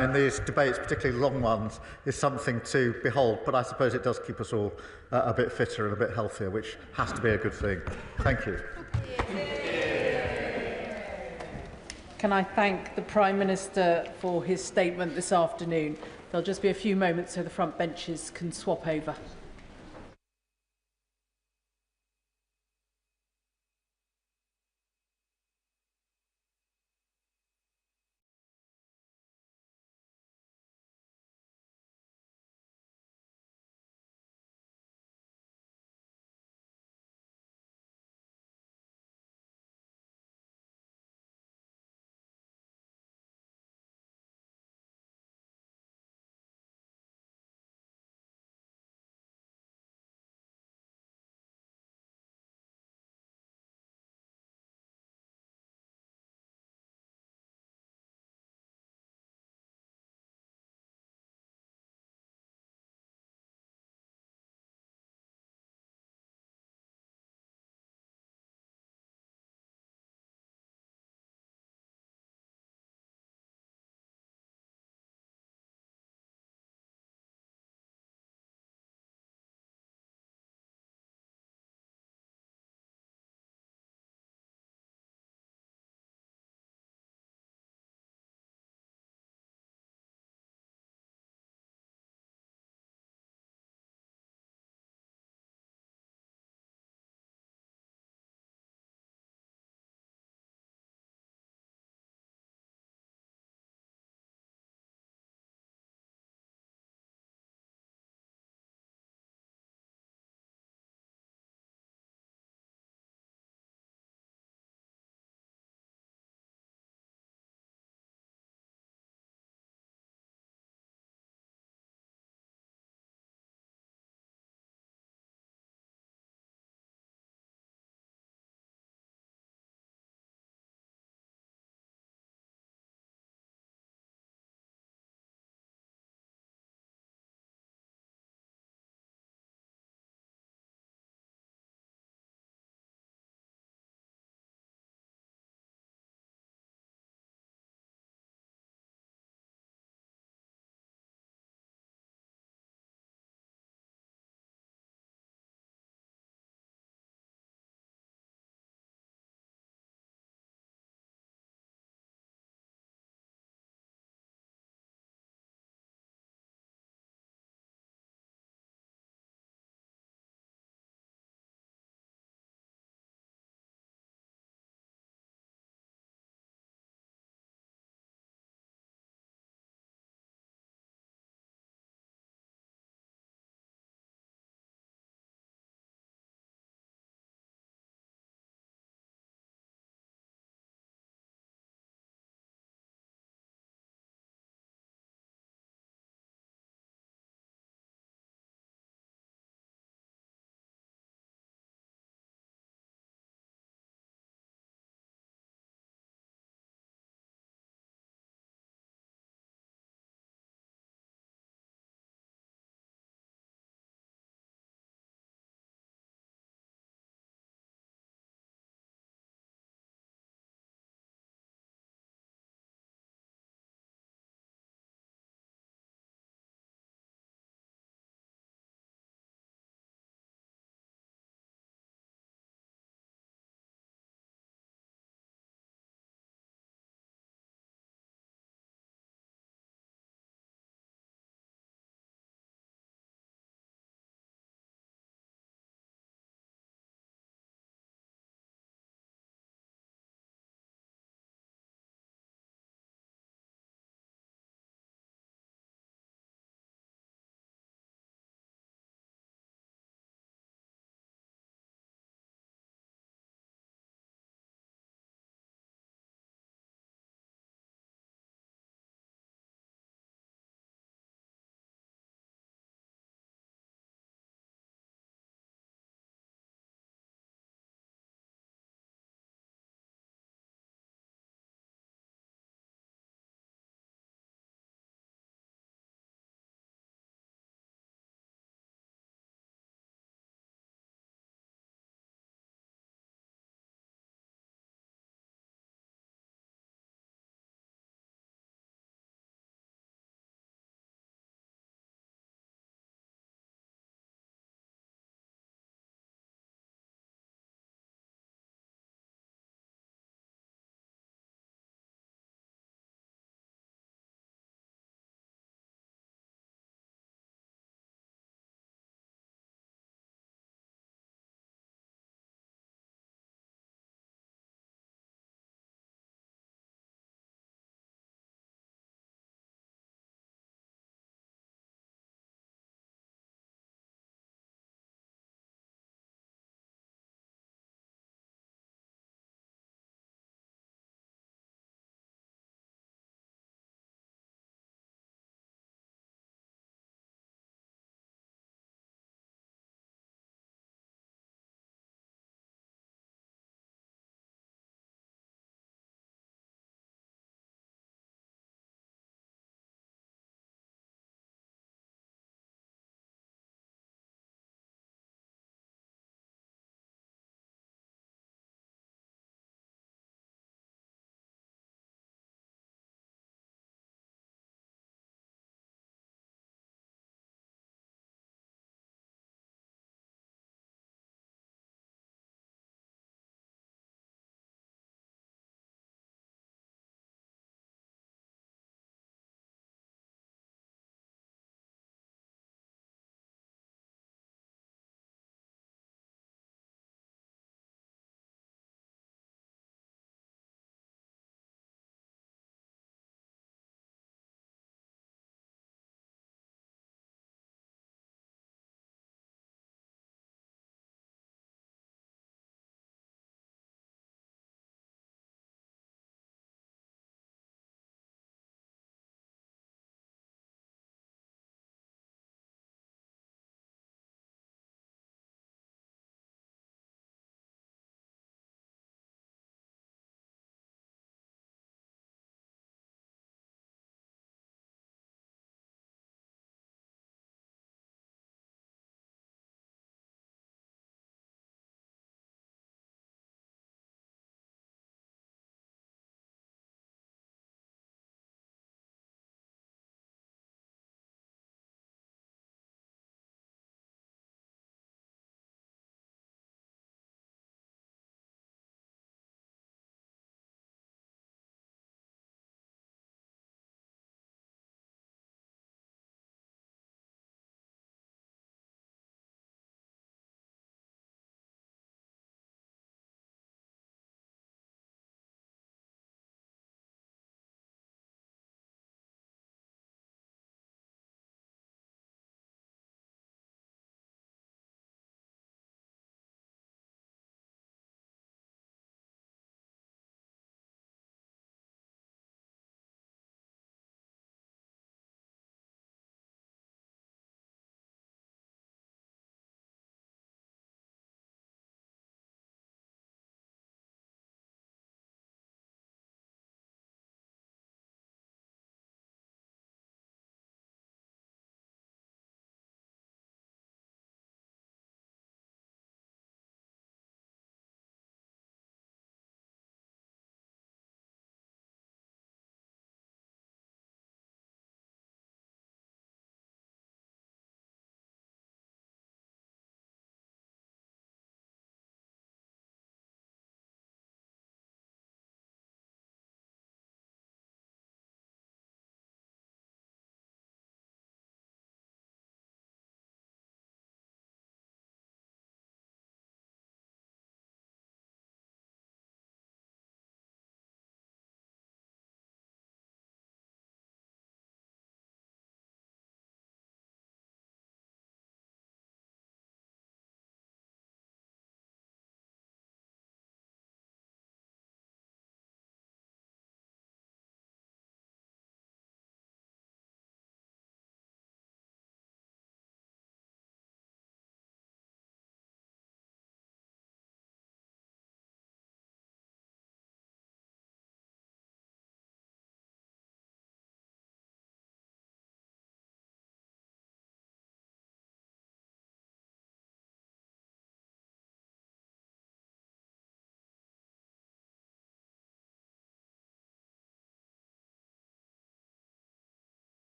in these debates, particularly long ones, is something to behold. But I suppose it does keep us all a bit fitter and a bit healthier, which has to be a good thing. Thank you. Can I thank the Prime Minister for his statement this afternoon? There'll just be a few moments so the front benches can swap over.